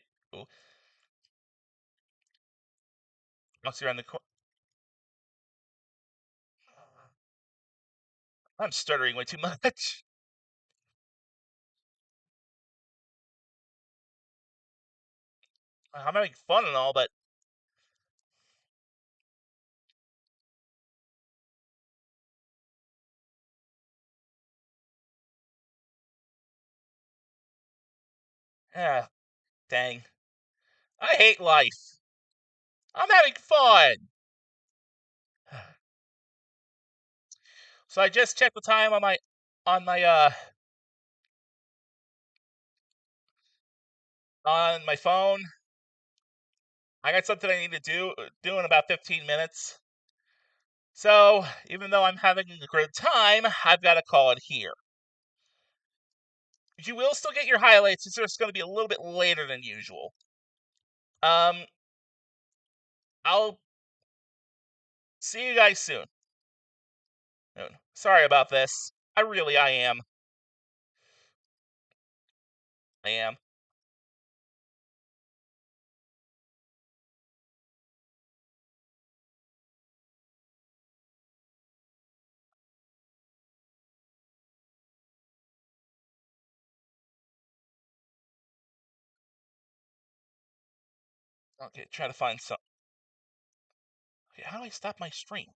Walks around the corner. I'm stuttering way too much. I'm having fun and all, but Ah, dang. I hate life. I'm having fun. So I just checked the time on my on my phone. I got something I need to do in about 15 minutes. So even though I'm having a good time, I've got to call it here. You will still get your highlights. It's just going to be a little bit later than usual. Um, I'll see you guys soon. Sorry about this. I am. I am. Okay, try to find some. Okay, how do I stop my stream?